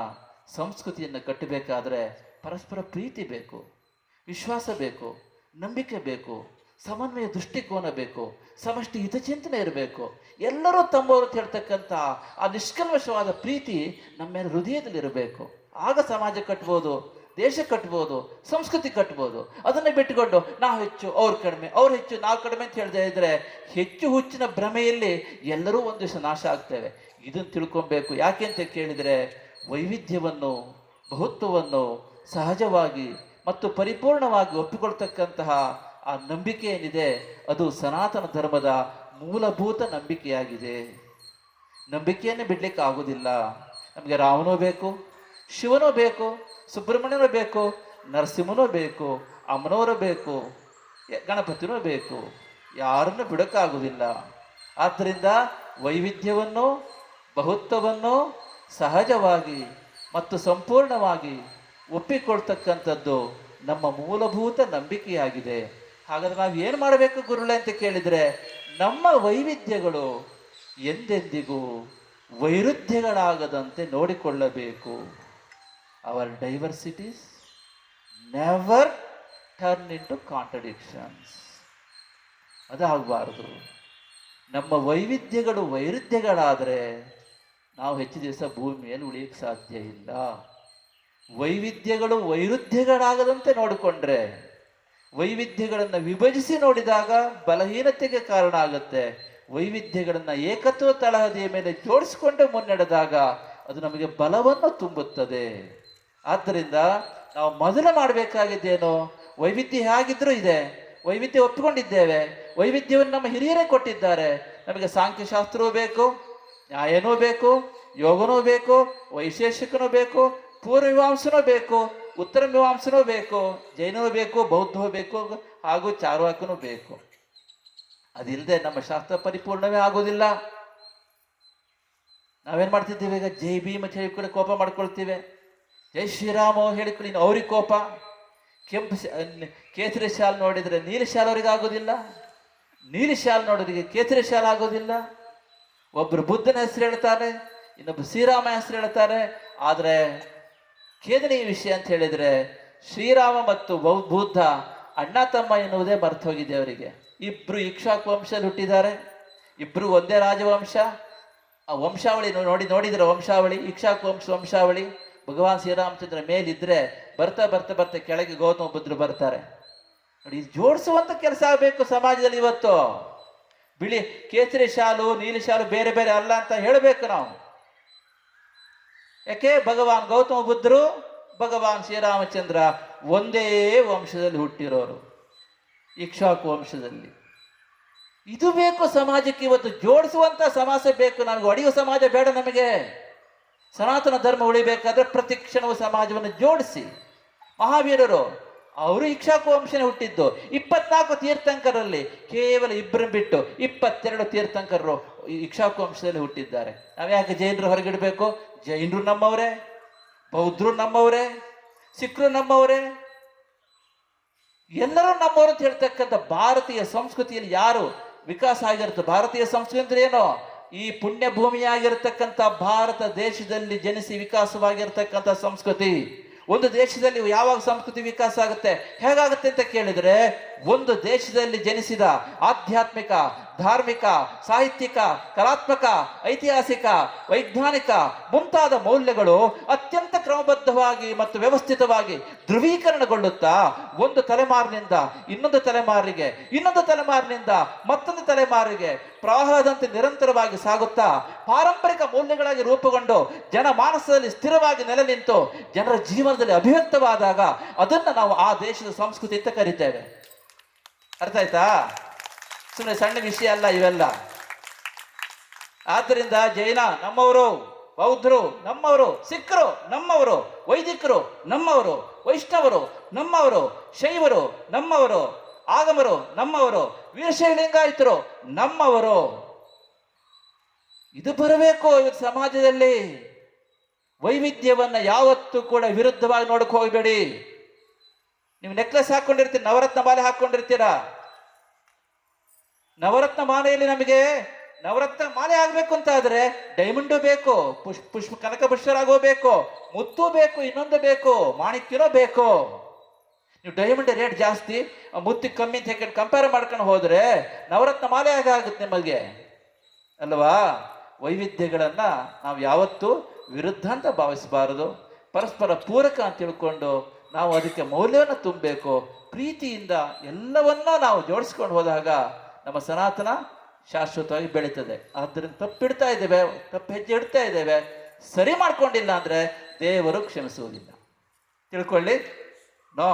ಸಂಸ್ಕೃತಿಯನ್ನು ಕಟ್ಟಬೇಕಾದ್ರೆ ಪರಸ್ಪರ ಪ್ರೀತಿ ಬೇಕು, ವಿಶ್ವಾಸ ಬೇಕು, ನಂಬಿಕೆ ಬೇಕು, ಸಮನ್ವಯ ದೃಷ್ಟಿಕೋನ ಬೇಕು, ಸಮಷ್ಟಿ ಹಿತಚಿಂತನೆ ಇರಬೇಕು. ಎಲ್ಲರೂ ತಮ್ಮವರು ಅಂತ ಹೇಳ್ತಕ್ಕಂಥ ಆ ನಿಷ್ಕಲ್ಮಶವಾದ ಪ್ರೀತಿ ನಮ್ಮ ಹೃದಯದಲ್ಲಿರಬೇಕು. ಆಗ ಸಮಾಜ ಕಟ್ಬೋದು, ದೇಶ ಕಟ್ಬೋದು, ಸಂಸ್ಕೃತಿ ಕಟ್ಬೋದು. ಅದನ್ನು ಬಿಟ್ಟುಕೊಂಡು ನಾವು ಹೆಚ್ಚು ಅವ್ರು ಕಡಿಮೆ, ಅವ್ರು ಹೆಚ್ಚು ನಾವು ಕಡಿಮೆ ಅಂತ ಹೇಳದೇ ಇದ್ರೆ ಹೆಚ್ಚು ಹುಚ್ಚಿನ ಭ್ರಮೆಯಲ್ಲಿ ಎಲ್ಲರೂ ಒಂದು ದಿವಸ ನಾಶ ಆಗ್ತೇವೆ. ಇದನ್ನು ತಿಳ್ಕೊಬೇಕು. ಯಾಕೆ ಅಂತ ಕೇಳಿದರೆ, ವೈವಿಧ್ಯವನ್ನು, ಬಹುತ್ವವನ್ನು ಸಹಜವಾಗಿ ಮತ್ತು ಪರಿಪೂರ್ಣವಾಗಿ ಒಪ್ಪಿಕೊಳ್ತಕ್ಕಂತಹ ಆ ನಂಬಿಕೆ ಏನಿದೆ ಅದು ಸನಾತನ ಧರ್ಮದ ಮೂಲಭೂತ ನಂಬಿಕೆಯಾಗಿದೆ. ನಂಬಿಕೆಯನ್ನು ಬಿಡ್ಲಿಕ್ಕೆ ಆಗೋದಿಲ್ಲ. ನಮಗೆ ರಾಮನೂ ಬೇಕು, ಶಿವನೂ ಬೇಕು, ಸುಬ್ರಹ್ಮಣ್ಯನೂ ಬೇಕು, ನರಸಿಂಹನೂ ಬೇಕು, ಅಮ್ಮನವರು ಬೇಕು, ಗಣಪತಿನೂ ಬೇಕು. ಯಾರನ್ನು ಬಿಡೋಕ್ಕಾಗೋದಿಲ್ಲ. ಆದ್ದರಿಂದ ವೈವಿಧ್ಯವನ್ನು, ಬಹುತ್ವವನ್ನು ಸಹಜವಾಗಿ ಮತ್ತು ಸಂಪೂರ್ಣವಾಗಿ ಒಪ್ಪಿಕೊಳ್ತಕ್ಕಂಥದ್ದು ನಮ್ಮ ಮೂಲಭೂತ ನಂಬಿಕೆಯಾಗಿದೆ. ಹಾಗಾದ್ರೆ ನಾವು ಏನು ಮಾಡಬೇಕು ಗುರುಳೆ ಅಂತ ಕೇಳಿದರೆ, ನಮ್ಮ ವೈವಿಧ್ಯಗಳು ಎಂದೆಂದಿಗೂ ವೈರುಧ್ಯಗಳಾಗದಂತೆ ನೋಡಿಕೊಳ್ಳಬೇಕು. Our diversities never turn into contradictions. ಅದಾಗಬಾರದು. ನಮ್ಮ ವೈವಿಧ್ಯಗಳು ವೈರುಧ್ಯಗಳಾದರೆ ನಾವು ಹೆಚ್ಚು ದಿವಸ ಭೂಮಿಯಲ್ಲಿ ಉಳಿಯಕ್ಕೆ ಸಾಧ್ಯ ಇಲ್ಲ. ವೈವಿಧ್ಯಗಳು ವೈರುಧ್ಯಗಳಾಗದಂತೆ ನೋಡಿಕೊಂಡ್ರೆ, ವೈವಿಧ್ಯಗಳನ್ನು ವಿಭಜಿಸಿ ನೋಡಿದಾಗ ಬಲಹೀನತೆಗೆ ಕಾರಣ ಆಗುತ್ತೆ. ವೈವಿಧ್ಯಗಳನ್ನು ಏಕತ್ವ ತಳಹದಿಯ ಮೇಲೆ ಜೋಡಿಸಿಕೊಂಡು ಮುನ್ನಡೆದಾಗ ಅದು ನಮಗೆ ಬಲವನ್ನು ತುಂಬುತ್ತದೆ. ಆದ್ದರಿಂದ ನಾವು ಮೊದಲು ಮಾಡಬೇಕಾಗಿದ್ದೇನು? ವೈವಿಧ್ಯ ಹೇಗಿದ್ರೂ ಇದೆ, ವೈವಿಧ್ಯ ಒಪ್ಪಿಕೊಂಡಿದ್ದೇವೆ, ವೈವಿಧ್ಯವನ್ನು ನಮ್ಮ ಹಿರಿಯರೇ ಕೊಟ್ಟಿದ್ದಾರೆ. ನಮಗೆ ಸಾಂಖ್ಯಶಾಸ್ತ್ರವೂ ಬೇಕು, ನ್ಯಾಯನೂ ಬೇಕು, ಯೋಗನೂ ಬೇಕು, ವೈಶೇಷಿಕನೂ ಬೇಕು, ಪೂರ್ವ ಮೀಮಾಂಸನೂ ಬೇಕು, ಉತ್ತರ ಮೀಮಾಂಸನೂ ಬೇಕು, ಜೈನನೂ ಬೇಕು, ಬೌದ್ಧವೂ ಬೇಕು, ಹಾಗೂ ಚಾರ್ವಾಕನೂ ಬೇಕು. ಅದಿಲ್ಲದೆ ನಮ್ಮ ಶಾಸ್ತ್ರ ಪರಿಪೂರ್ಣವೇ ಆಗೋದಿಲ್ಲ. ನಾವೇನು ಮಾಡ್ತಿದ್ದೀವಿ ಈಗ? ಜೈ ಭೀಮ ಹೇಳಿಕೊಳ್ಳಿ ಕೋಪ ಮಾಡ್ಕೊಳ್ತೀವಿ, ಜೈ ಶ್ರೀರಾಮ ಹೇಳಿಕೊಳ್ಳಿ ಅವ್ರಿಗೆ ಕೋಪ. ಕೆಂಪು ಕೇಸರಿ ಶಾಲ್ ನೋಡಿದರೆ ನೀಲಿ ಶಾಲ್ ಅವ್ರಿಗೆ ಆಗೋದಿಲ್ಲ, ನೀಲಿ ಶಾಲ್ ನೋಡೋರಿಗೆ ಕೇಸರಿ ಶಾಲ್ ಆಗೋದಿಲ್ಲ. ಒಬ್ಬರು ಬುದ್ಧನ ಹೆಸರು ಹೇಳ್ತಾರೆ, ಇನ್ನೊಬ್ಬರು ಶ್ರೀರಾಮ ಹೆಸರು ಹೇಳ್ತಾರೆ. ಆದರೆ ಖೇದನೀಯ ವಿಷಯ ಅಂತ ಹೇಳಿದರೆ, ಶ್ರೀರಾಮ ಮತ್ತು ಬುದ್ಧ ಅಣ್ಣ ತಮ್ಮ ಎನ್ನುವುದೇ ಮರ್ತು ಹೋಗಿದೆ ಅವರಿಗೆ. ಇಬ್ಬರು ಇಕ್ಷ್ವಾಕು ವಂಶದಲ್ಲಿ ಹುಟ್ಟಿದ್ದಾರೆ, ಇಬ್ಬರು ಒಂದೇ ರಾಜವಂಶ. ಆ ವಂಶಾವಳಿ ನೋಡಿದ್ರೆ ವಂಶಾವಳಿ, ಇಕ್ಷ್ವಾಕು ವಂಶಾವಳಿ. ಭಗವಾನ್ ಶ್ರೀರಾಮಚಂದ್ರ ಮೇಲಿದ್ರೆ ಬರ್ತಾ ಬರ್ತಾ ಬರ್ತಾ ಕೆಳಗೆ ಗೌತಮ ಬುದ್ಧರು ಬರ್ತಾರೆ. ನೋಡಿ, ಜೋಡಿಸುವಂತ ಕೆಲಸ ಆಗಬೇಕು ಸಮಾಜದಲ್ಲಿ. ಇವತ್ತು ಬಿಳಿ ಕೇಸರಿ ಶಾಲು, ನೀಲಿ ಶಾಲು ಬೇರೆ ಬೇರೆ ಅಲ್ಲ ಅಂತ ಹೇಳಬೇಕು ನಾವು. ಯಾಕೆ? ಭಗವಾನ್ ಗೌತಮ ಬುದ್ಧರು, ಭಗವಾನ್ ಶ್ರೀರಾಮಚಂದ್ರ ಒಂದೇ ವಂಶದಲ್ಲಿ ಹುಟ್ಟಿರೋರು, ಇಕ್ಷ್ವಾಕು ವಂಶದಲ್ಲಿ. ಇದು ಬೇಕು ಸಮಾಜಕ್ಕೆ. ಇವತ್ತು ಜೋಡಿಸುವಂತ ಸಮಾಜ ಬೇಕು ನಮಗೆ, ಒಡೆಯುವ ಸಮಾಜ ಬೇಡ ನಮಗೆ. ಸನಾತನ ಧರ್ಮ ಉಳಿಬೇಕಾದ್ರೆ ಪ್ರತಿ ಕ್ಷಣವೂ ಸಮಾಜವನ್ನು ಜೋಡಿಸಿ ಮಹಾವೀರರು ಅವರು ಇಕ್ಷಾಕು ವಂಶನೇ ಹುಟ್ಟಿದ್ದು. 24 ತೀರ್ಥಂಕರಲ್ಲಿ ಕೇವಲ ಇಬ್ಬರನ್ನು ಬಿಟ್ಟು 22 ತೀರ್ಥಂಕರರು ಇಕ್ಷಾಕು ವಂಶದಲ್ಲಿ ಹುಟ್ಟಿದ್ದಾರೆ. ನಾವ್ಯಾಕೆ ಜೈನರು ಹೊರಗಿಡಬೇಕು? ಜೈನರು ನಮ್ಮವರೇ, ಬೌದ್ಧರು ನಮ್ಮವರೇ, ಸಿಖ್ರು ನಮ್ಮವರೇ, ಎಲ್ಲರೂ ನಮ್ಮವರು ಅಂತ ಹೇಳ್ತಕ್ಕಂಥ ಭಾರತೀಯ ಸಂಸ್ಕೃತಿಯಲ್ಲಿ ಯಾರು ವಿಕಾಸ ಆಗಿರುತ್ತೆ? ಭಾರತೀಯ ಸಂಸ್ಕೃತಿ ಅಂದ್ರೆ ಏನು? ಈ ಪುಣ್ಯ ಭೂಮಿಯಾಗಿರ್ತಕ್ಕಂಥ ಭಾರತ ದೇಶದಲ್ಲಿ ಜನಿಸಿ ವಿಕಾಸವಾಗಿರ್ತಕ್ಕಂಥ ಸಂಸ್ಕೃತಿ. ಒಂದು ದೇಶದಲ್ಲಿ ಯಾವಾಗ ಸಂಸ್ಕೃತಿ ವಿಕಾಸ ಆಗುತ್ತೆ, ಹೇಗಾಗುತ್ತೆ ಅಂತ ಕೇಳಿದ್ರೆ, ಒಂದು ದೇಶದಲ್ಲಿ ಜನಿಸಿದ ಆಧ್ಯಾತ್ಮಿಕ, ಧಾರ್ಮಿಕ, ಸಾಹಿತ್ಯಿಕ, ಕಲಾತ್ಮಕ, ಐತಿಹಾಸಿಕ, ವೈಜ್ಞಾನಿಕ ಮುಂತಾದ ಮೌಲ್ಯಗಳು ಅತ್ಯಂತ ಕ್ರಮಬದ್ಧವಾಗಿ ಮತ್ತು ವ್ಯವಸ್ಥಿತವಾಗಿ ಧ್ರುವೀಕರಣಗೊಳ್ಳುತ್ತಾ ಒಂದು ತಲೆಮಾರಿನಿಂದ ಇನ್ನೊಂದು ತಲೆಮಾರಿಗೆ, ಇನ್ನೊಂದು ತಲೆಮಾರಿನಿಂದ ಮತ್ತೊಂದು ತಲೆಮಾರಿಗೆ ಪ್ರವಾಹದಂತೆ ನಿರಂತರವಾಗಿ ಸಾಗುತ್ತಾ ಪಾರಂಪರಿಕ ಮೌಲ್ಯಗಳಾಗಿ ರೂಪುಗೊಂಡು ಜನಮಾನಸದಲ್ಲಿ ಸ್ಥಿರವಾಗಿ ನೆಲೆ ನಿಂತು ಜನರ ಜೀವನದಲ್ಲಿ ಅಭಿವ್ಯಕ್ತವಾದಾಗ ಅದನ್ನು ನಾವು ಆ ದೇಶದ ಸಂಸ್ಕೃತಿ ಅಂತ ಕರಿತೇವೆ. ಅರ್ಥ ಆಯ್ತಾ? ಸುಮ್ಮನೆ ಸಣ್ಣ ವಿಷಯ ಅಲ್ಲ ಇವೆಲ್ಲ. ಆದ್ದರಿಂದ ಜೈನ ನಮ್ಮವರು, ಬೌದ್ಧರು ನಮ್ಮವರು, ಸಿಖ್ರು ನಮ್ಮವರು, ವೈದಿಕರು ನಮ್ಮವರು, ವೈಷ್ಣವರು ನಮ್ಮವರು, ಶೈವರು ನಮ್ಮವರು, ಆಗಮರು ನಮ್ಮವರು, ವೀರಶೈವಲಿಂಗಾಯತರು ನಮ್ಮವರು. ಇದು ಬರಬೇಕು ಇವತ್ತು ಸಮಾಜದಲ್ಲಿ. ವೈವಿಧ್ಯವನ್ನ ಯಾವತ್ತೂ ಕೂಡ ವಿರುದ್ಧವಾಗಿ ನೋಡಕ್ ಹೋಗಬೇಡಿ. ನೀವು ನೆಕ್ಲೆಸ್ ಹಾಕೊಂಡಿರ್ತೀರಿ, ನವರತ್ನ ಮಾಲೆ ಹಾಕೊಂಡಿರ್ತೀರಾ. ನವರತ್ನ ಮಾಲೆಯಲ್ಲಿ ನಮಗೆ ನವರತ್ನ ಮಾಲೆ ಆಗ್ಬೇಕು ಅಂತ ಆದ್ರೆ ಡೈಮಂಡು ಬೇಕು, ಪುಷ್ಪ ಕನಕಪುಷ್ಪರಾಗೋಬೇಕು, ಮುತ್ತು ಬೇಕು, ಇನ್ನೊಂದು ಬೇಕು, ಮಾಣಿಕ್ಯನೋ ಬೇಕು. ನೀವು ಡೈಮಂಡ್ ರೇಟ್ ಜಾಸ್ತಿ, ಮುತ್ತಿ ಕಮ್ಮಿ ಅಂತ ಕಂಪೇರ್ ಮಾಡ್ಕೊಂಡು ಹೋದ್ರೆ ನವರತ್ನ ಮಾಲೆ ಆಗುತ್ತೆ ನಿಮಗೆ ಅಲ್ವಾ? ವೈವಿಧ್ಯಗಳನ್ನ ನಾವು ಯಾವತ್ತೂ ವಿರುದ್ಧ ಅಂತ ಭಾವಿಸಬಾರದು, ಪರಸ್ಪರ ಪೂರಕ ಅಂತ ತಿಳ್ಕೊಂಡು ನಾವು ಅದಕ್ಕೆ ಮೌಲ್ಯವನ್ನು ತುಂಬಬೇಕು. ಪ್ರೀತಿಯಿಂದ ಎಲ್ಲವನ್ನ ನಾವು ಜೋಡಿಸ್ಕೊಂಡು ಹೋದಾಗ ನಮ್ಮ ಸನಾತನ ಶಾಶ್ವತವಾಗಿ ಬೆಳೀತದೆ. ಆದ್ದರಿಂದ ತಪ್ಪಿಡ್ತಾ ಇದ್ದೇವೆ, ತಪ್ಪು ಹೆಜ್ಜೆ ಇಡ್ತಾ ಇದ್ದೇವೆ, ಸರಿ ಮಾಡ್ಕೊಂಡಿಲ್ಲ ಅಂದ್ರೆ ದೇವರು ಕ್ಷಮಿಸುವುದಿಲ್ಲ. ತಿಳ್ಕೊಳ್ಳಿ. ನೋ,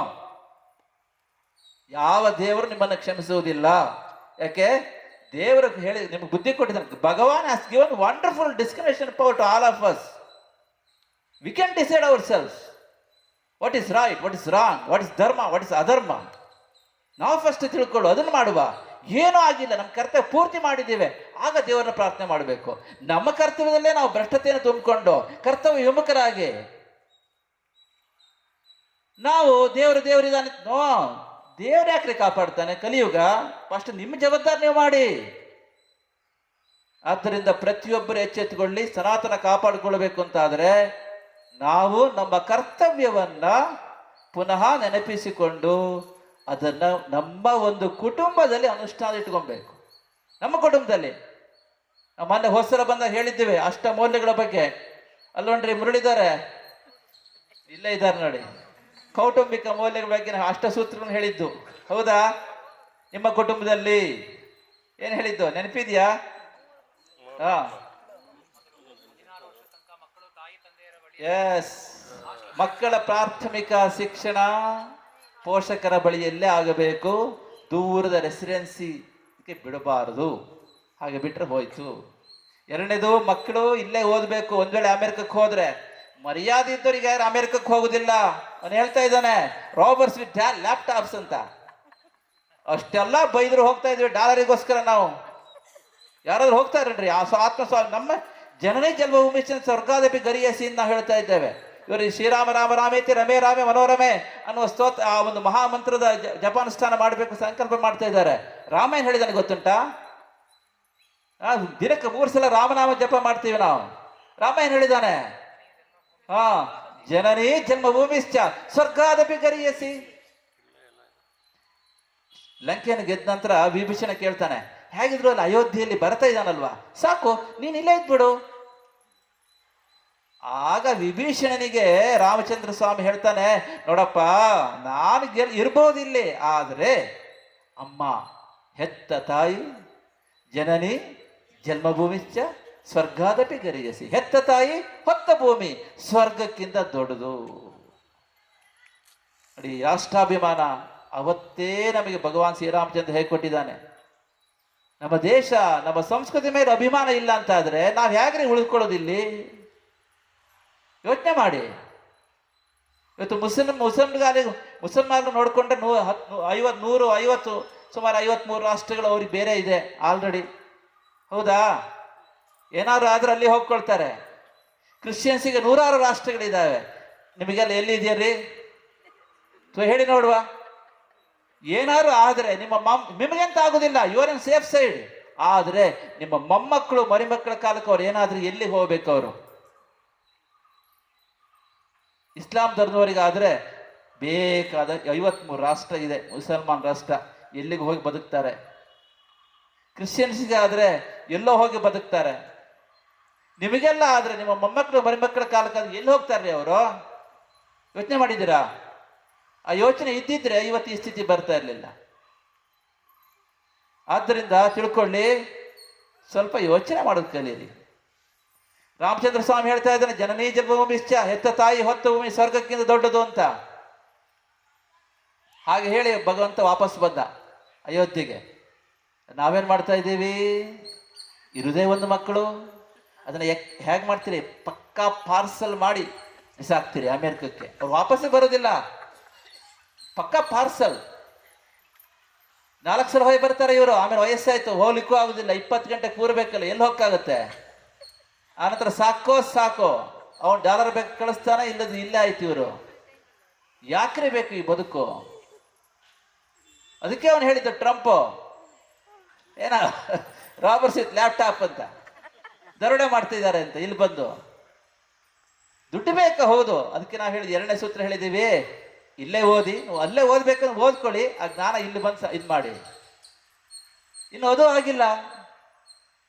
ಯಾವ ದೇವರು ನಿಮ್ಮನ್ನು ಕ್ಷಮಿಸುವುದಿಲ್ಲ. ಯಾಕೆ? ದೇವರು ಹೇಳಿ ನಿಮ್ಗೆ ಬುದ್ಧಿ ಕೊಟ್ಟಿದ್ದಾನೆ. Bhagwan has given wonderful discrimination power to all of us. We can decide ourselves what is right, what is wrong, what is dharma, what is adharma. ನಾವು ಫಸ್ಟ್ ತಿಳ್ಕೊಳ್ಳು, ಅದನ್ನು ಮಾಡುವ. ಏನೂ ಆಗಿಲ್ಲ, ನಮ್ಮ ಕರ್ತವ್ಯ ಪೂರ್ತಿ ಮಾಡಿದ್ದೇವೆ, ಆಗ ದೇವರನ್ನ ಪ್ರಾರ್ಥನೆ ಮಾಡಬೇಕು. ನಮ್ಮ ಕರ್ತವ್ಯದಲ್ಲೇ ನಾವು ಭ್ರಷ್ಟತೆಯನ್ನು ತುಂಬಿಕೊಂಡು ಕರ್ತವ್ಯ ವಿಮುಖರಾಗಿ ನಾವು ದೇವರಿದ್ದಾನೆ, ನೋ, ದೇವ್ರು ಯಾಕ್ರಿ ಕಾಪಾಡ್ತಾನೆ? ಕಲಿಯುಗ. ಫಸ್ಟ್ ನಿಮ್ಮ ಜವಾಬ್ದಾರಿ ನೀವು ಮಾಡಿ. ಆದ್ದರಿಂದ ಪ್ರತಿಯೊಬ್ಬರು ಎಚ್ಚೆತ್ತುಕೊಳ್ಳಿ. ಸನಾತನ ಕಾಪಾಡಿಕೊಳ್ಬೇಕು ಅಂತಾದರೆ ನಾವು ನಮ್ಮ ಕರ್ತವ್ಯವನ್ನ ಪುನಃ ನೆನಪಿಸಿಕೊಂಡು ಅದನ್ನ ನಮ್ಮ ಒಂದು ಕುಟುಂಬದಲ್ಲಿ ಅನುಷ್ಠಾನ ಇಟ್ಕೊಬೇಕು. ನಮ್ಮ ಕುಟುಂಬದಲ್ಲಿ ಮೊನ್ನೆ ಹೊಸರ ಬಂದಾಗ ಹೇಳಿದ್ದೇವೆ ಅಷ್ಟ ಮೌಲ್ಯಗಳ ಬಗ್ಗೆ. ಅಲ್ಲೊಂಡ್ರಿ ಮುರಳಿದ್ದಾರೆ, ಇಲ್ಲೇ ಇದ್ದಾರೆ ನೋಡಿ. ಕೌಟುಂಬಿಕ ಮೌಲ್ಯಗಳ ಬಗ್ಗೆ ಅಷ್ಟ ಸೂತ್ರಗಳನ್ನು ಹೇಳಿದ್ದು ಹೌದಾ? ನಿಮ್ಮ ಕುಟುಂಬದಲ್ಲಿ ಏನು ಹೇಳಿದ್ದು ನೆನಪಿದ್ಯಾ? ಎಸ್, ಮಕ್ಕಳ ಪ್ರಾಥಮಿಕ ಶಿಕ್ಷಣ ಪೋಷಕರ ಬಳಿಯಲ್ಲೇ ಆಗಬೇಕು, ದೂರದ ರೆಸಿಡೆನ್ಸಿಗೆ ಬಿಡಬಾರದು. ಹಾಗೆ ಬಿಟ್ರೆ ಹೋಯ್ತು. ಎರಡನೇದು, ಮಕ್ಕಳು ಇಲ್ಲೇ ಓದಬೇಕು. ಒಂದ್ ವೇಳೆ ಅಮೆರಿಕಕ್ಕೆ ಹೋದ್ರೆ, ಮರ್ಯಾದೆ ಇದ್ದವರಿಗೆ ಯಾರು ಅಮೆರಿಕಕ್ಕೆ ಹೋಗುದಿಲ್ಲ. ಅವನು ಹೇಳ್ತಾ ಇದ್ದಾನೆ ರಾಬರ್ಸ್ ವಿತ್ ಲ್ಯಾಪ್ಟಾಪ್ಸ್ ಅಂತ. ಅಷ್ಟೆಲ್ಲ ಬೈದ್ರು ಹೋಗ್ತಾ ಇದ್ವಿ ಡಾಲರಿಗೋಸ್ಕರ. ನಾವು ಯಾರಾದ್ರೂ ಹೋಗ್ತಾ ಇರನ್ರಿ ನಮ್ಮ ಜನನೇ ಜನ್ಮಭೂಮಿ ಸ್ವರ್ಗಾದಪಿ ಗರಿಯಸಿ ಅಂತ ನಾವು ಹೇಳ್ತಾ ಇದ್ದೇವೆ. ಇವರು ಶ್ರೀರಾಮ ರಾಮ ರಾಮೇತಿ ರಮೇ ರಾಮೇ ಮನೋರಮೆ ಅನ್ನುವ ಆ ಒಂದು ಮಹಾಮಂತ್ರದ ಜಪಾನುಷ್ಠಾನ ಮಾಡಬೇಕು ಸಂಕಲ್ಪ ಮಾಡ್ತಾ ಇದ್ದಾರೆ. ರಾಮ ಏನ್ ಹೇಳಿದಾನೆ ಗೊತ್ತುಂಟಾ? ದಿನಕ್ಕೆ 3 ಸಲ ರಾಮನಾಮ ಜಪ ಮಾಡ್ತೀವಿ ನಾವು. ರಾಮ ಏನ್ ಹೇಳಿದಾನೆ? ಜನನೇ ಜನ್ಮಭೂಮಿಶ್ಚ ಸ್ವರ್ಗಾದಪಿ ಗರಿಯಸಿ. ಲಂಕೆಯನ್ನು ಗೆದ್ದ ನಂತರ ವಿಭೀಷಣ ಕೇಳ್ತಾನೆ, ಹೇಗಿದ್ರು ಅಲ್ಲಿ ಅಯೋಧ್ಯೆಯಲ್ಲಿ ಬರ್ತಾ ಇದ್ದಾನಲ್ವಾ, ಸಾಕು ನೀನ್ ಇಲ್ಲೇ ಇದ್ಬಿಡು. ಆಗ ವಿಭೀಷಣನಿಗೆ ರಾಮಚಂದ್ರ ಸ್ವಾಮಿ ಹೇಳ್ತಾನೆ, ನೋಡಪ್ಪ ನಾನು ಇರ್ಬೋದಿಲ್ಲಿ, ಆದ್ರೆ ಅಮ್ಮ ಹೆತ್ತ ತಾಯಿ ಜನನಿ ಜನ್ಮಭೂಮಿಶ್ಚ ಸ್ವರ್ಗಾದಪಿ ಗರಿಯಸಿ. ಹೆತ್ತ ತಾಯಿ ಹೊತ್ತ ಭೂಮಿ ಸ್ವರ್ಗಕ್ಕಿಂತ ದೊಡ್ಡದು. ನೋಡಿ, ರಾಷ್ಟ್ರಾಭಿಮಾನ ಅವತ್ತೇ ನಮಗೆ ಭಗವಾನ್ ಶ್ರೀರಾಮಚಂದ್ರ ಹೇಳಿಕೊಟ್ಟಿದ್ದಾನೆ. ನಮ್ಮ ದೇಶ ನಮ್ಮ ಸಂಸ್ಕೃತಿ ಮೇಲೆ ಅಭಿಮಾನ ಇಲ್ಲ ಅಂತ ಆದ್ರೆ ನಾವ್ ಹೇಗ್ರಿ ಉಳಿದುಕೊಳ್ಳೋದಿಲ್ಲಿ? ಯೋಚನೆ ಮಾಡಿ, ಇವತ್ತು ಮುಸಲ್ಮಾನರು ನೋಡಿಕೊಂಡ್ರೆ 150 ಸುಮಾರು 53 ರಾಷ್ಟ್ರಗಳು ಅವ್ರಿಗೆ ಬೇರೆ ಇದೆ ಆಲ್ರೆಡಿ. ಹೌದಾ? ಏನಾದ್ರು ಆದ್ರೆ ಅಲ್ಲಿ ಹೋಗ್ಕೊಳ್ತಾರೆ. ಕ್ರಿಶ್ಚಿಯನ್ಸಿಗೆ 106 ರಾಷ್ಟ್ರಗಳಿದ್ದಾವೆ. ನಿಮಗೆಲ್ಲ ಎಲ್ಲಿದೆಯರಿ ಹೇಳಿ ನೋಡುವ. ಏನಾದ್ರು ಆದ್ರೆ ನಿಮಗೆಂತ ಆಗುದಿಲ್ಲ, ಯುವರ್ ಇನ್ ಸೇಫ್ ಸೈಡ್. ಆದ್ರೆ ನಿಮ್ಮ ಮೊಮ್ಮಕ್ಕಳು ಮರಿಮಕ್ಕಳ ಕಾಲಕ್ಕೆ ಅವ್ರು ಏನಾದ್ರೂ ಎಲ್ಲಿಗೆ ಹೋಗ್ಬೇಕು ಅವರು? ಇಸ್ಲಾಂ ಧರ್ಮದವರಿಗಾದ್ರೆ ಬೇಕಾದ 53 ರಾಷ್ಟ್ರ ಇದೆ, ಮುಸಲ್ಮಾನ್ ರಾಷ್ಟ್ರ, ಎಲ್ಲಿಗೆ ಹೋಗಿ ಬದುಕ್ತಾರೆ. ಕ್ರಿಶ್ಚಿಯನ್ಸ್ಗೆ ಆದ್ರೆ ಎಲ್ಲೋ ಹೋಗಿ ಬದುಕ್ತಾರೆ. ನಿಮಗೆಲ್ಲ ಆದ್ರೆ ನಿಮ್ಮ ಮೊಮ್ಮಕ್ಕಳು ಮರಿಮಕ್ಕಳ ಕಾಲಕ್ಕಾದ್ರೆ ಎಲ್ಲಿ ಹೋಗ್ತಾರ್ರಿ ಅವರು? ಯೋಚನೆ ಮಾಡಿದ್ದೀರಾ? ಆ ಯೋಚನೆ ಇದ್ದಿದ್ರೆ ಇವತ್ತು ಈ ಸ್ಥಿತಿ ಬರ್ತಾ ಇರಲಿಲ್ಲ. ಆದ್ದರಿಂದ ತಿಳ್ಕೊಳ್ಳಿ, ಸ್ವಲ್ಪ ಯೋಚನೆ ಮಾಡೋದು ಕಲೀರಿ. ರಾಮಚಂದ್ರ ಸ್ವಾಮಿ ಹೇಳ್ತಾ ಇದ್ದಾನೆ, ಜನನೀ ಜನ್ಮಭೂಮಿಶ್ಚ, ಹೆತ್ತ ತಾಯಿ ಹೊತ್ತ ಭೂಮಿ ಸ್ವರ್ಗಕ್ಕಿಂತ ದೊಡ್ಡದು ಅಂತ. ಹಾಗೆ ಹೇಳಿ ಭಗವಂತ ವಾಪಸ್ ಬಂದ ಅಯೋಧ್ಯೆಗೆ. ನಾವೇನ್ ಮಾಡ್ತಾ ಇದ್ದೀವಿ? ಇರುದೇ ಒಂದು ಮಕ್ಕಳು, ಅದನ್ನ ಹೇಗೆ ಮಾಡ್ತೀರಿ? ಪಕ್ಕಾ ಪಾರ್ಸಲ್ ಮಾಡಿ ಬಿಸಾಕ್ತೀರಿ ಅಮೆರಿಕಕ್ಕೆ. ಅವ್ರು ವಾಪಸ್ಸೇ ಬರೋದಿಲ್ಲ, ಪಕ್ಕಾ ಪಾರ್ಸಲ್. 4 ಸಲ ಹೋಗಿ ಬರ್ತಾರೆ ಇವರು. ಆಮೇಲೆ ವಯಸ್ಸಾಯ್ತು, ಹೋಗ್ಲಿಕ್ಕೂ ಆಗುದಿಲ್ಲ, 20 ಗಂಟೆ ಕೂರ್ಬೇಕಲ್ಲ, ಎಲ್ಲಿ ಹೋಗಕ್ಕಾಗತ್ತೆ? ಆನಂತರ ಸಾಕೋ ಅವನು ಡಾಲರ್ ಬೇಕು ಕಳಿಸ್ತಾನೆ, ಇಲ್ಲದ ಇಲ್ಲೇ ಆಯ್ತು. ಇವರು ಯಾಕ್ರೆ ಬೇಕು ಈ ಬದುಕು? ಅದಕ್ಕೆ ಅವನು ಹೇಳಿದ್ದ ಟ್ರಂಪ್ ಏನ ರಾಬರ್ಸ್ ವಿತ್ ಲ್ಯಾಪ್ಟಾಪ್ ಅಂತ ದರೋಡೆ ಮಾಡ್ತಿದ್ದಾರೆ ಅಂತ. ಇಲ್ಲಿ ಬಂದು ದುಡ್ಡು ಬೇಕಾ? ಹೌದು. ಅದಕ್ಕೆ ನಾವು ಹೇಳಿದ 2ನೇ ಸೂತ್ರ ಹೇಳಿದ್ದೀವಿ, ಇಲ್ಲೇ ಓದಿ, ಅಲ್ಲೇ ಓದ್ಬೇಕಂದ್ರೆ ಓದ್ಕೊಳ್ಳಿ, ಆ ಜ್ಞಾನ ಇಲ್ಲಿ ಬಂದು ಇದು ಮಾಡಿ. ಇನ್ನು ಅದು ಆಗಿಲ್ಲ,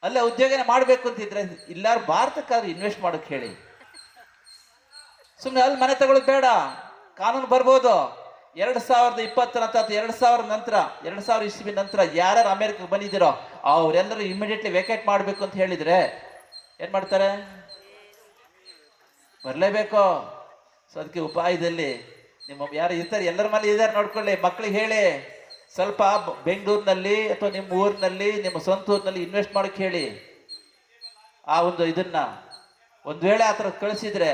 ಅಲ್ಲೇ ಉದ್ಯೋಗನೇ ಮಾಡಬೇಕು ಅಂತಿದ್ರೆ ಇಲ್ಲಾರು ಭಾರತಕ್ಕಾದ್ರೂ ಇನ್ವೆಸ್ಟ್ ಮಾಡೋಕೆ ಹೇಳಿ. ಸುಮ್ಮನೆ ಅಲ್ಲಿ ಮನೆ ತಗೊಳ್ಳೋದು ಬೇಡ. ಕಾನೂನು ಬರ್ಬೋದು. 2020 ನಂತರ 2000 ನಂತರ 2000 ಇಸ್ವಿ ನಂತರ ಯಾರ್ಯಾರು ಅಮೆರಿಕಕ್ಕೆ ಬಂದಿದ್ದೀರೋ ಅವರೆಲ್ಲರೂ ಇಮಿಡಿಯೇಟ್ಲಿ ವೇಕೇಟ್ ಮಾಡಬೇಕು ಅಂತ ಹೇಳಿದ್ರೆ ಏನ್ ಮಾಡ್ತಾರೆ? ಬರಲೇಬೇಕು. ಸೊ ಅದಕ್ಕೆ ಉಪಾಯದಲ್ಲಿ ನಿಮ್ಮ ಯಾರು ಇರ್ತಾರೆ, ಎಲ್ಲರ ಮೇಲೆ ಇದ್ದಾರೆ ನೋಡ್ಕೊಳ್ಳಿ. ಮಕ್ಕಳಿಗೆ ಹೇಳಿ, ಸ್ವಲ್ಪ ಬೆಂಗಳೂರಿನಲ್ಲಿ ಅಥವಾ ನಿಮ್ಮ ಊರಿನಲ್ಲಿ, ನಿಮ್ಮ ಸ್ವಂತ ಊರಿನಲ್ಲಿ ಇನ್ವೆಸ್ಟ್ ಮಾಡೋಕೆ ಹೇಳಿ. ಆ ಒಂದು ಇದನ್ನ ಒಂದು ವೇಳೆ ಆ ಥರ ಕಳಿಸಿದ್ರೆ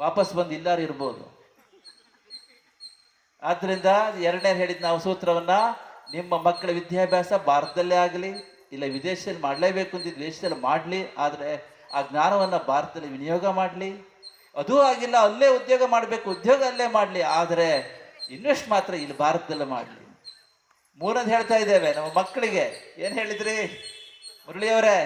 ವಾಪಸ್ ಬಂದು ಇಲ್ಲಾರು ಇರ್ಬೋದು. ಆದ್ರಿಂದ 2ನೇ ಹೇಳಿದ್ ನಾವು ಸೂತ್ರವನ್ನ, ನಿಮ್ಮ ಮಕ್ಕಳ ವಿದ್ಯಾಭ್ಯಾಸ ಭಾರತದಲ್ಲೇ ಆಗಲಿ ಇಲ್ಲ ವಿದೇಶದಲ್ಲಿ ಮಾಡಲೇಬೇಕು ಅಂತಿದ್ದು ದೇಶದಲ್ಲಿ ಮಾಡಲಿ, ಆದರೆ ಆ ಜ್ಞಾನವನ್ನ ಭಾರತದಲ್ಲಿ ವಿನಿಯೋಗ ಮಾಡಲಿ. ಅದೂ ಆಗಿಲ್ಲ, ಅಲ್ಲೇ ಉದ್ಯೋಗ ಮಾಡಬೇಕು, ಉದ್ಯೋಗ ಅಲ್ಲೇ ಮಾಡಲಿ, ಆದರೆ ಇನ್ವೆಸ್ಟ್ ಮಾತ್ರ ಇಲ್ಲಿ ಭಾರತದಲ್ಲೇ ಮಾಡಲಿ. 3ನೇದು ಹೇಳ್ತಾ ಇದ್ದೇವೆ ನಮ್ಮ ಮಕ್ಕಳಿಗೆ. ಏನ್ ಹೇಳಿದ್ರಿ ಮುರಳಿಯವರೇ?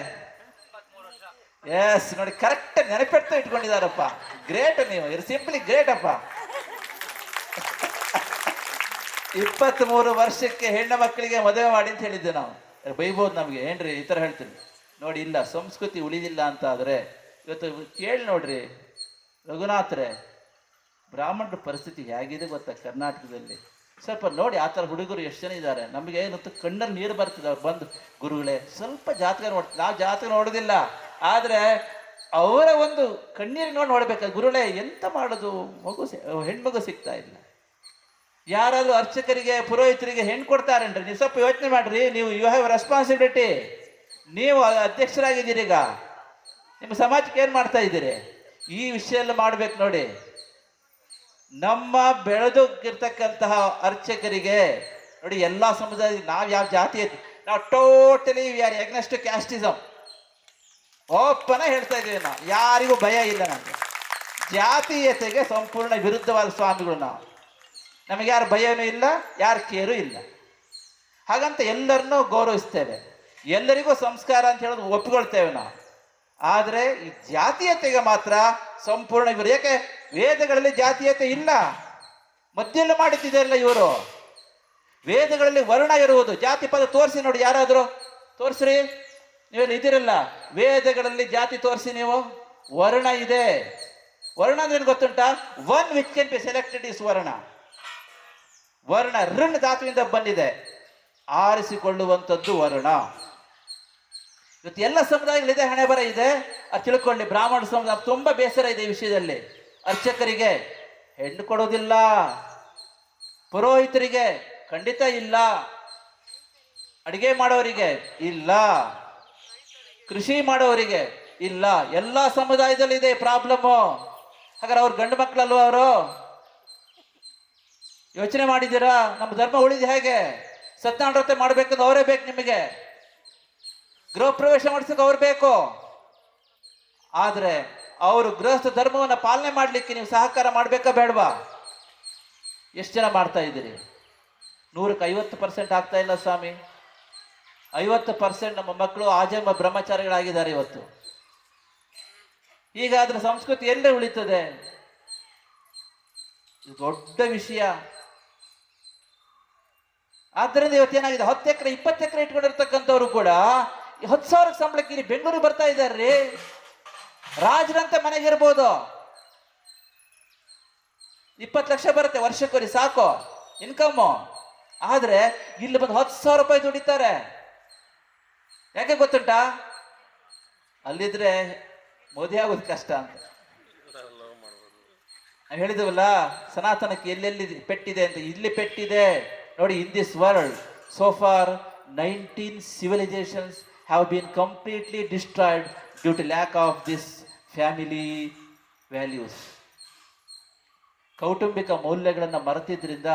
ಎಸ್, ನೋಡಿ ಕರೆಕ್ಟ್ ನೆನಪೆಡ್ತಾ ಇಟ್ಕೊಂಡಿದಾರಪ್ಪ. ಗ್ರೇಟ್, ನೀವು ಸಿಂಪ್ಲಿ ಗ್ರೇಟ್ ಅಪ್ಪ. 23 ವರ್ಷಕ್ಕೆ ಹೆಣ್ಣು ಮಕ್ಕಳಿಗೆ ಮದುವೆ ಮಾಡಿ ಅಂತ ಹೇಳಿದ್ದೆ ನಾವು. ಬೈಬೋದು ನಮ್ಗೆ, ಏನ್ರಿ ಈ ತರ ಹೇಳ್ತೀನಿ. ನೋಡಿ, ಇಲ್ಲ ಸಂಸ್ಕೃತಿ ಉಳಿದಿಲ್ಲ ಅಂತ ಆದ್ರೆ ಇವತ್ತು ಕೇಳಿ ನೋಡ್ರಿ ರಘುನಾಥ್ರೆ, ಬ್ರಾಹ್ಮಣರ ಪರಿಸ್ಥಿತಿ ಹೇಗಿದೆ ಗೊತ್ತಾ ಕರ್ನಾಟಕದಲ್ಲಿ? ಸ್ವಲ್ಪ ನೋಡಿ, ಆ ಥರ ಹುಡುಗರು ಎಷ್ಟು ಜನ ಇದ್ದಾರೆ. ನಮಗೆ ಏನಂತ ಕಣ್ಣಲ್ಲಿ ನೀರು ಬರ್ತದೆ. ಅವ್ರು ಬಂದು, ಗುರುಗಳೇ ಸ್ವಲ್ಪ ಜಾತಕ ನೋಡ್ತೀವಿ. ನಾವು ಜಾತಕ ನೋಡೋದಿಲ್ಲ, ಆದರೆ ಅವರ ಒಂದು ಕಣ್ಣೀರಿಗೆ ನೋಡ್ಬೇಕಾದ್ರೆ, ಗುರುಗಳೇ ಎಂತ ಮಾಡೋದು, ಹೆಣ್ಮಗು ಸಿಗ್ತಾ ಇಲ್ಲ. ಯಾರಾದ್ರೂ ಅರ್ಚಕರಿಗೆ ಪುರೋಹಿತರಿಗೆ ಹೆಣ್ಣು ಕೊಡ್ತಾರೇನ್ರಿ? ನೀವು ಸ್ವಲ್ಪ ಯೋಚನೆ ಮಾಡ್ರಿ. ನೀವು ಯು ಹ್ಯಾವ್ ರೆಸ್ಪಾನ್ಸಿಬಿಲಿಟಿ. ನೀವು ಅಧ್ಯಕ್ಷರಾಗಿದ್ದೀರಿ, ಈಗ ನಿಮ್ಮ ಸಮಾಜಕ್ಕೆ ಏನು ಮಾಡ್ತಾ ಇದ್ದೀರಿ? ಈ ವಿಷಯ ಎಲ್ಲ ಮಾಡ್ಬೇಕು ನೋಡಿ. ನಮ್ಮ ಬೆಳೆದೋಗಿರ್ತಕ್ಕಂತಹ ಅರ್ಚಕರಿಗೆ ನೋಡಿ, ಎಲ್ಲಾ ಸಮುದಾಯ, ನಾವು ಯಾವ ಜಾತಿ, ನಾವು totally we are against casteism. Open ಹೇಳ್ತಾ ಇದ್ದೀವಿ ನಾವು, ಯಾರಿಗೂ ಭಯ ಇಲ್ಲ. ನಮಗೆ ಜಾತೀಯತೆಗೆ ಸಂಪೂರ್ಣ ವಿರುದ್ಧವಾದ ಸ್ವಾಮಿಗಳು ನಾವು. ನಮಗೆ ಯಾರು ಭಯನೂ ಇಲ್ಲ, ಯಾರು ಕೇರು ಇಲ್ಲ. ಹಾಗಂತ ಎಲ್ಲರನ್ನೂ ಗೌರವಿಸ್ತೇವೆ, ಎಲ್ಲರಿಗೂ ಸಂಸ್ಕಾರ ಅಂತ ಹೇಳೋದು ಒಪ್ಪಿಕೊಳ್ತೇವೆ ನಾವು. ಆದರೆ ಈ ಜಾತೀಯತೆಗೆ ಮಾತ್ರ ಸಂಪೂರ್ಣ ಇವರು. ಯಾಕೆ? ವೇದಗಳಲ್ಲಿ ಜಾತೀಯತೆ ಇಲ್ಲ, ಮಧ್ಯೆಲ್ಲ ಮಾಡುತ್ತಿದೆಯಲ್ಲ ಇವರು. ವೇದಗಳಲ್ಲಿ ವರ್ಣ ಇರುವುದು, ಜಾತಿ ಪದ ತೋರಿಸಿ ನೋಡಿ, ಯಾರಾದರೂ ತೋರಿಸ್ರಿ. ನೀವೆಲ್ಲ ಇದಿರಲ್ಲ, ವೇದಗಳಲ್ಲಿ ಜಾತಿ ತೋರಿಸಿ ನೀವು. ವರ್ಣ ಇದೆ. ವರ್ಣ ಅಂದ್ರೆ ಗೊತ್ತುಂಟಾ? One which can be selected is ವರ್ಣ. ವರ್ಣ ಋಣ್ ಧಾತುವಿಂದ ಬಂದಿದೆ, ಆರಿಸಿಕೊಳ್ಳುವಂಥದ್ದು ವರ್ಣ. ಇವತ್ತು ಎಲ್ಲ ಸಮುದಾಯಗಳಿದೆ, ಹಣೆ ಬರ ಇದೆ, ಅದು ತಿಳ್ಕೊಳ್ಳಿ. ಬ್ರಾಹ್ಮಣ ಸಮುದಾಯ ತುಂಬಾ ಬೇಸರ ಇದೆ ಈ ವಿಷಯದಲ್ಲಿ. ಅರ್ಚಕರಿಗೆ ಹೆಣ್ಣು ಕೊಡೋದಿಲ್ಲ, ಪುರೋಹಿತರಿಗೆ ಖಂಡಿತ ಇಲ್ಲ, ಅಡಿಗೆ ಮಾಡೋರಿಗೆ ಇಲ್ಲ, ಕೃಷಿ ಮಾಡೋರಿಗೆ ಇಲ್ಲ. ಎಲ್ಲ ಸಮುದಾಯದಲ್ಲಿ ಇದೆ ಪ್ರಾಬ್ಲಮ್ಮು. ಹಾಗಾದ್ರೆ ಅವ್ರು ಗಂಡು ಮಕ್ಕಳಲ್ವ ಅವರು? ಯೋಚನೆ ಮಾಡಿದ್ದೀರಾ? ನಮ್ಮ ಧರ್ಮ ಉಳಿದು ಹೇಗೆ? ಸತ್ಯನಾರಾಯಣ ಮಾಡ್ಬೇಕಂದ್ರೆ ಅವರೇ ಬೇಕು ನಿಮಗೆ, ಗೃಹ ಪ್ರವೇಶ ಮಾಡಿಸೋಕೆ ಅವ್ರು ಬೇಕು. ಆದ್ರೆ ಅವರು ಗೃಹಸ್ಥ ಧರ್ಮವನ್ನ ಪಾಲನೆ ಮಾಡ್ಲಿಕ್ಕೆ ನೀವು ಸಹಕಾರ ಮಾಡ್ಬೇಕಾ ಬೇಡವಾ? ಎಷ್ಟು ಜನ ಮಾಡ್ತಾ ಇದ್ದೀರಿ? 150% ಆಗ್ತಾ ಇಲ್ಲ ಸ್ವಾಮಿ. 50% ನಮ್ಮ ಮಕ್ಕಳು ಆಜನ್ಮ ಬ್ರಹ್ಮಚಾರಿಗಳಾಗಿದ್ದಾರೆ ಇವತ್ತು. ಹೀಗಾದ್ರೆ ಸಂಸ್ಕೃತಿ ಎಲ್ಲೇ ಉಳಿತದೆ? ಇದು ದೊಡ್ಡ ವಿಷಯ. ಆದ್ದರಿಂದ ಇವತ್ತೇನಾಗಿದೆ, 10 ಎಕರೆ 20 ಎಕರೆ ಇಟ್ಕೊಂಡಿರ್ತಕ್ಕಂಥವ್ರು ಕೂಡ 10,000 ಸಂಬಳಕ್ಕೆ ಇಲ್ಲಿ ಬೆಂಗಳೂರಿಗೆ ಬರ್ತಾ ಇದ್ದಾರ್ರಿ. ರಾಜರಂತೆ ಮನೆಗಿರ್ಬೋದು, 20 ಲಕ್ಷ ಬರುತ್ತೆ ವರ್ಷಕ್ಕೋರಿ ಸಾಕು ಇನ್ಕಮ್. ಆದ್ರೆ ಇಲ್ಲಿ ಬಂದು 10,000 ರೂಪಾಯಿ ದುಡಿತಾರೆ. ಯಾಕೆ ಗೊತ್ತುಂಟಾ? ಅಲ್ಲಿದ್ರೆ ಮೋದಿ ಆಗೋದು ಕಷ್ಟ ಅಂತ. ನಾವು ಹೇಳಿದವಲ್ಲ, ಸನಾತನಕ್ಕೆ ಎಲ್ಲೆಲ್ಲಿ ಪೆಟ್ಟಿದೆ ಅಂತ. ಇಲ್ಲಿ ಪೆಟ್ಟಿದೆ ನೋಡಿ. In this world so for 19 civilizations have been completely destroyed due to lack of this family values. ಕೌಟುಂಬಿಕ ಮೌಲ್ಯಗಳನ್ನು ಮರೆತಿದ್ರಿಂದ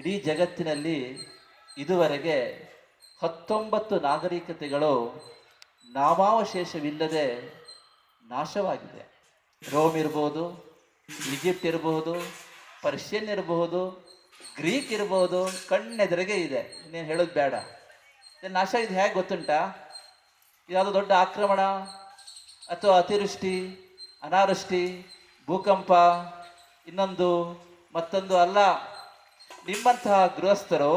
ಇಡೀ ಜಗತ್ತಿನಲ್ಲಿ ಇದುವರೆಗೆ 19 ನಾಗರಿಕತೆಗಳು ನಾಮಾವಶೇಷವಿಲ್ಲದೆ ನಾಶವಾಗಿದೆ. ರೋಮ್ ಇರ್ಬೋದು, ಈಜಿಪ್ಟ್ ಇರಬಹುದು, ಪರ್ಷಿಯನ್ ಇರಬಹುದು, ಗ್ರೀಕ್ ಇರಬಹುದು, ಕಣ್ಣೆದುರಿಗೆ ಇದೆ. ಇನ್ನೇನು ಹೇಳೋದು ಬೇಡ. ನಾಶ ಇದು ಹೇಗೆ ಗೊತ್ತುಂಟಾ? ಇದ್ಯಾವುದೋ ದೊಡ್ಡ ಆಕ್ರಮಣ ಅಥವಾ ಅತಿವೃಷ್ಟಿ, ಅನಾವೃಷ್ಟಿ, ಭೂಕಂಪ, ಇನ್ನೊಂದು ಮತ್ತೊಂದು ಅಲ್ಲ. ನಿಮ್ಮಂತಹ ಗೃಹಸ್ಥರು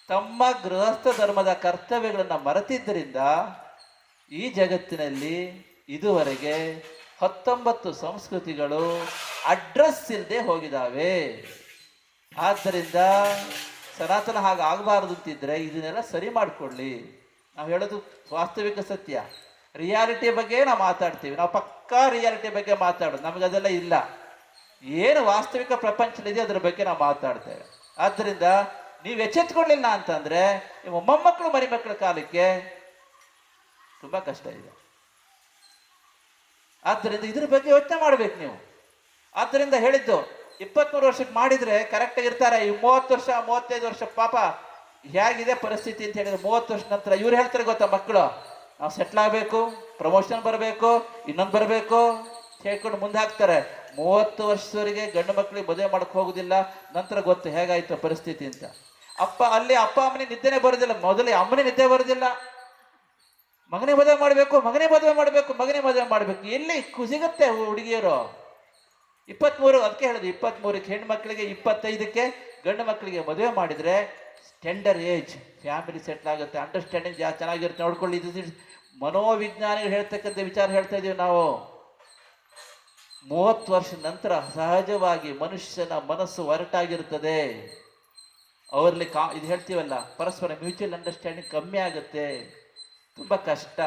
ತಮ್ಮ ಗೃಹಸ್ಥ ಧರ್ಮದ ಕರ್ತವ್ಯಗಳನ್ನು ಮರೆತಿದ್ದರಿಂದ ಈ ಜಗತ್ತಿನಲ್ಲಿ ಇದುವರೆಗೆ 19 ಸಂಸ್ಕೃತಿಗಳು ಅಡ್ರೆಸ್ ಇಲ್ಲದೆ ಹೋಗಿದ್ದಾವೆ. ಆದ್ದರಿಂದ ಸನಾತನ ಹಾಗೆ ಆಗಬಾರದು ಅಂತಿದ್ರೆ ಇದನ್ನೆಲ್ಲ ಸರಿ ಮಾಡಿಕೊಳ್ಳಿ. ನಾವು ಹೇಳೋದು ವಾಸ್ತವಿಕ ಸತ್ಯ. ರಿಯಾಲಿಟಿ ಬಗ್ಗೆ ನಾವು ಮಾತಾಡ್ತೀವಿ, ನಾವು ಪಕ್ಕಾ ರಿಯಾಲಿಟಿ ಬಗ್ಗೆ ಮಾತಾಡೋದು. ನಮಗದೆಲ್ಲ ಇಲ್ಲ. ಏನು ವಾಸ್ತವಿಕ ಪ್ರಪಂಚದಲ್ಲಿದೆ ಅದರ ಬಗ್ಗೆ ನಾವು ಮಾತಾಡ್ತೇವೆ. ಆದ್ದರಿಂದ ನೀವು ಎಚ್ಚೆತ್ಕೊಳ್ಳಿಲ್ಲ ಅಂತಂದ್ರೆ ನಿಮ್ಮ ಮೊಮ್ಮಕ್ಕಳು ಮರಿಮಕ್ಕಳ ಕಾಲಕ್ಕೆ ತುಂಬಾ ಕಷ್ಟ ಇದೆ. ಆದ್ದರಿಂದ ಇದ್ರ ಬಗ್ಗೆ ಯೋಚನೆ ಮಾಡ್ಬೇಕು ನೀವು. ಆದ್ದರಿಂದ ಹೇಳಿದ್ದು 23 ವರ್ಷಕ್ಕೆ ಮಾಡಿದ್ರೆ ಕರೆಕ್ಟ್ ಆಗಿರ್ತಾರೆ. ಈ 30 ವರ್ಷ 35 ವರ್ಷ ಪಾಪ ಹೇಗಿದೆ ಪರಿಸ್ಥಿತಿ ಅಂತ ಹೇಳಿದ್ರೆ 30 ವರ್ಷ ನಂತರ ಇವ್ರು ಹೇಳ್ತಾರೆ ಗೊತ್ತಾ, ಮಕ್ಕಳು ನಾವು ಸೆಟ್ಲ್ ಆಗಬೇಕು, ಪ್ರಮೋಷನ್ ಬರಬೇಕು, ಇನ್ನೊಂದು ಬರಬೇಕು ಹೇಳ್ಕೊಂಡು ಮುಂದೆ ಹಾಕ್ತಾರೆ. 30 ವರ್ಷದವರೆಗೆ ಗಂಡು ಮಕ್ಕಳಿಗೆ ಮದುವೆ ಮಾಡಕ್ ಹೋಗುದಿಲ್ಲ. ನಂತರ ಗೊತ್ತು ಹೇಗಾಯ್ತು ಪರಿಸ್ಥಿತಿ ಅಂತ. ಅಪ್ಪ ಅಮ್ಮನಿಗೆ ನಿದ್ದೆನೆ ಬರೋದಿಲ್ಲ. ಮೊದಲೇ ಅಮ್ಮನೇ ನಿದ್ದೆ ಬರೋದಿಲ್ಲ. ಮಗನೇ ಮದುವೆ ಮಾಡಬೇಕು, ಮಗನೇ ಮದುವೆ ಮಾಡಬೇಕು, ಮಗನೇ ಮದುವೆ ಮಾಡಬೇಕು. ಎಲ್ಲಿ ಸಿಗುತ್ತೆ ಹುಡುಗಿಯರು? 23, ಅದಕ್ಕೆ ಹೇಳೋದು 23ಕ್ಕೆ ಹೆಣ್ಮಕ್ಳಿಗೆ, 25ಕ್ಕೆ ಗಂಡು ಮಕ್ಕಳಿಗೆ ಮದುವೆ ಮಾಡಿದ್ರೆ ಟೆಂಡರ್ ಏಜ್, ಫ್ಯಾಮಿಲಿ ಸೆಟ್ಲ್ ಆಗುತ್ತೆ, ಅಂಡರ್ಸ್ಟ್ಯಾಂಡಿಂಗ್ ಚೆನ್ನಾಗಿರುತ್ತೆ. ನೋಡ್ಕೊಳ್ಳಿ, ಇದು ಮನೋವಿಜ್ಞಾನಿಗಳು ಹೇಳ್ತಕ್ಕಂಥ ವಿಚಾರ ಹೇಳ್ತಾ ಇದೀವಿ ನಾವು. 30 ವರ್ಷ ನಂತರ ಸಹಜವಾಗಿ ಮನುಷ್ಯನ ಮನಸ್ಸು ಹೊರಟಾಗಿರ್ತದೆ. ಅವರಲ್ಲಿ ಇದು ಹೇಳ್ತೀವಲ್ಲ, ಪರಸ್ಪರ ಮ್ಯೂಚುವಲ್ ಅಂಡರ್ಸ್ಟ್ಯಾಂಡಿಂಗ್ ಕಮ್ಮಿ ಆಗುತ್ತೆ. ತುಂಬ ಕಷ್ಟ.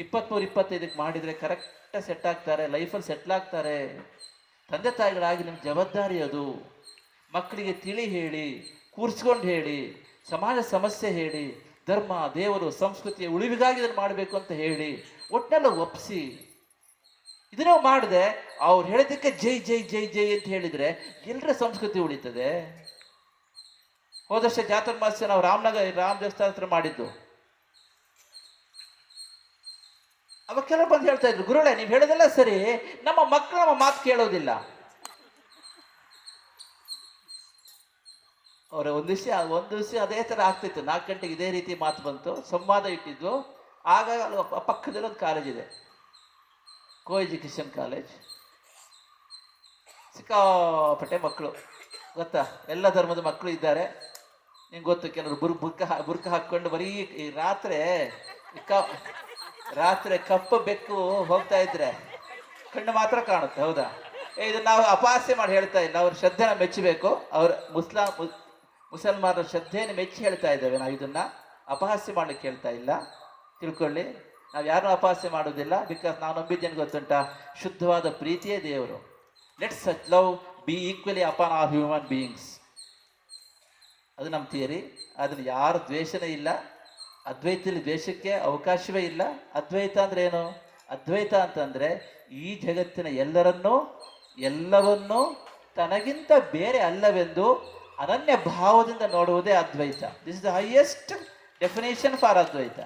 23-25ಕ್ಕೆ ಮಾಡಿದರೆ ಕರೆಕ್ಟಾಗಿ ಸೆಟ್ ಆಗ್ತಾರೆ, ಲೈಫಲ್ಲಿ ಸೆಟ್ಲ್ ಆಗ್ತಾರೆ. ತಂದೆ ತಾಯಿಗಳಾಗಿ ನಿಮ್ಮ ಜವಾಬ್ದಾರಿ ಅದು. ಮಕ್ಕಳಿಗೆ ತಿಳಿ ಹೇಳಿ, ಕೂರಿಸ್ಕೊಂಡು ಹೇಳಿ, ಸಮಾಜ ಸಮಸ್ಯೆ ಹೇಳಿ, ಧರ್ಮ ದೇವರು ಸಂಸ್ಕೃತಿಯ ಉಳಿವಿಗಾಗಿ ಇದನ್ನು ಮಾಡಬೇಕು ಅಂತ ಹೇಳಿ ಒಟ್ಟೆಲ್ಲ ಒಪ್ಪಿಸಿ. ಇದನ್ನ ಮಾಡಿದೆ ಅವ್ರು ಹೇಳಿದ್ದಕ್ಕೆ ಜೈ ಜೈ ಜೈ ಜೈ ಅಂತ ಹೇಳಿದ್ರೆ ಎಲ್ಲರ ಸಂಸ್ಕೃತಿ ಉಳಿತದೆ. ಹೋದ ವರ್ಷ ಚಾತುರ್ಮಾಸ್ಯ ನಾವು ರಾಮ ದೇವಸ್ಥಾನ ಹತ್ರ ಮಾಡಿದ್ದು. ಅವಾಗ ಕೆಲವರು ಬಂದು ಹೇಳ್ತಾ ಇದ್ರು, ಗುರುಗಳೇ ನೀವು ಹೇಳೋದೆಲ್ಲ ಸರಿ, ನಮ್ಮ ಮಕ್ಕಳು ನಮ್ಮ ಮಾತು ಕೇಳೋದಿಲ್ಲ. ಅವರ ಒಂದು ದಿವಸ ಅದೇ ಥರ ಆಗ್ತಿತ್ತು. 4 ಗಂಟೆಗೆ ಇದೇ ರೀತಿ ಮಾತು ಬಂತು, ಸಂವಾದ ಇಟ್ಟಿದ್ದು. ಆಗ ಪಕ್ಕದಲ್ಲಿ ಒಂದು ಕಾಲೇಜ್ ಇದೆ, ಕೋ ಎಜುಕೇಶನ್ ಕಾಲೇಜ್. ಸಿಕ್ಕಾಪಟ್ಟೆ ಮಕ್ಕಳು, ಗೊತ್ತಾ, ಎಲ್ಲ ಧರ್ಮದ ಮಕ್ಕಳು ಇದ್ದಾರೆ. ನಿಂಗೆ ಗೊತ್ತು, ಕೆಲವರು ಬುರ್ಕ ಹಾಕ್ಕೊಂಡು ಬರೀ ಈ ರಾತ್ರಿ ಕಪ್ಪು ಬೆಕ್ಕು ಹೋಗ್ತಾ ಇದ್ರೆ ಕಣ್ಣು ಮಾತ್ರ ಕಾಣುತ್ತೆ. ಹೌದಾ? ಇದು ನಾವು ಅಪಹಾಸ್ಯ ಮಾಡಿ ಹೇಳ್ತಾ ಇಲ್ಲ, ಅವ್ರ ಶ್ರದ್ಧೆನ ಮೆಚ್ಚಬೇಕು. ಅವ್ರ ಮುಸಲ್ಮಾನರ ಶ್ರದ್ಧೆಯನ್ನು ಮೆಚ್ಚಿ ಹೇಳ್ತಾ ಇದ್ದೇವೆ ನಾವು. ಇದನ್ನ ಅಪಹಾಸ್ಯ ಮಾಡ್ಲಿಕ್ಕೆ ಹೇಳ್ತಾ ಇಲ್ಲ, ತಿಳ್ಕೊಳ್ಳಿ. ನಾವು ಯಾರನ್ನೂ ಅಪಹಾಸ್ಯ ಮಾಡೋದಿಲ್ಲ. ಬಿಕಾಸ್ ನಾವು ನಂಬಿದ್ದೇನೆ ಗೊತ್ತುಂಟಾ, ಶುದ್ಧವಾದ ಪ್ರೀತಿಯೇ ದೇವರು. Let such love B equally upon all human beings. ಅದು ನಮ್ಮ ಥಿಯರಿ. ಅದನ್ನು ಯಾರು ದ್ವೇಷನೇ ಇಲ್ಲ. ಅದ್ವೈತದಲ್ಲಿ ದ್ವೇಷಕ್ಕೆ ಅವಕಾಶವೇ ಇಲ್ಲ. ಅದ್ವೈತ ಅಂದ್ರೆ ಏನು? ಅದ್ವೈತ ಅಂತಂದ್ರೆ ಈ ಜಗತ್ತಿನ ಎಲ್ಲವನ್ನೂ ತನಗಿಂತ ಬೇರೆ ಅಲ್ಲವೆಂದು ಅನನ್ಯ ಭಾವದಿಂದ ನೋಡುವುದೇ ಅದ್ವೈತ. This is the highest definition for Advaita.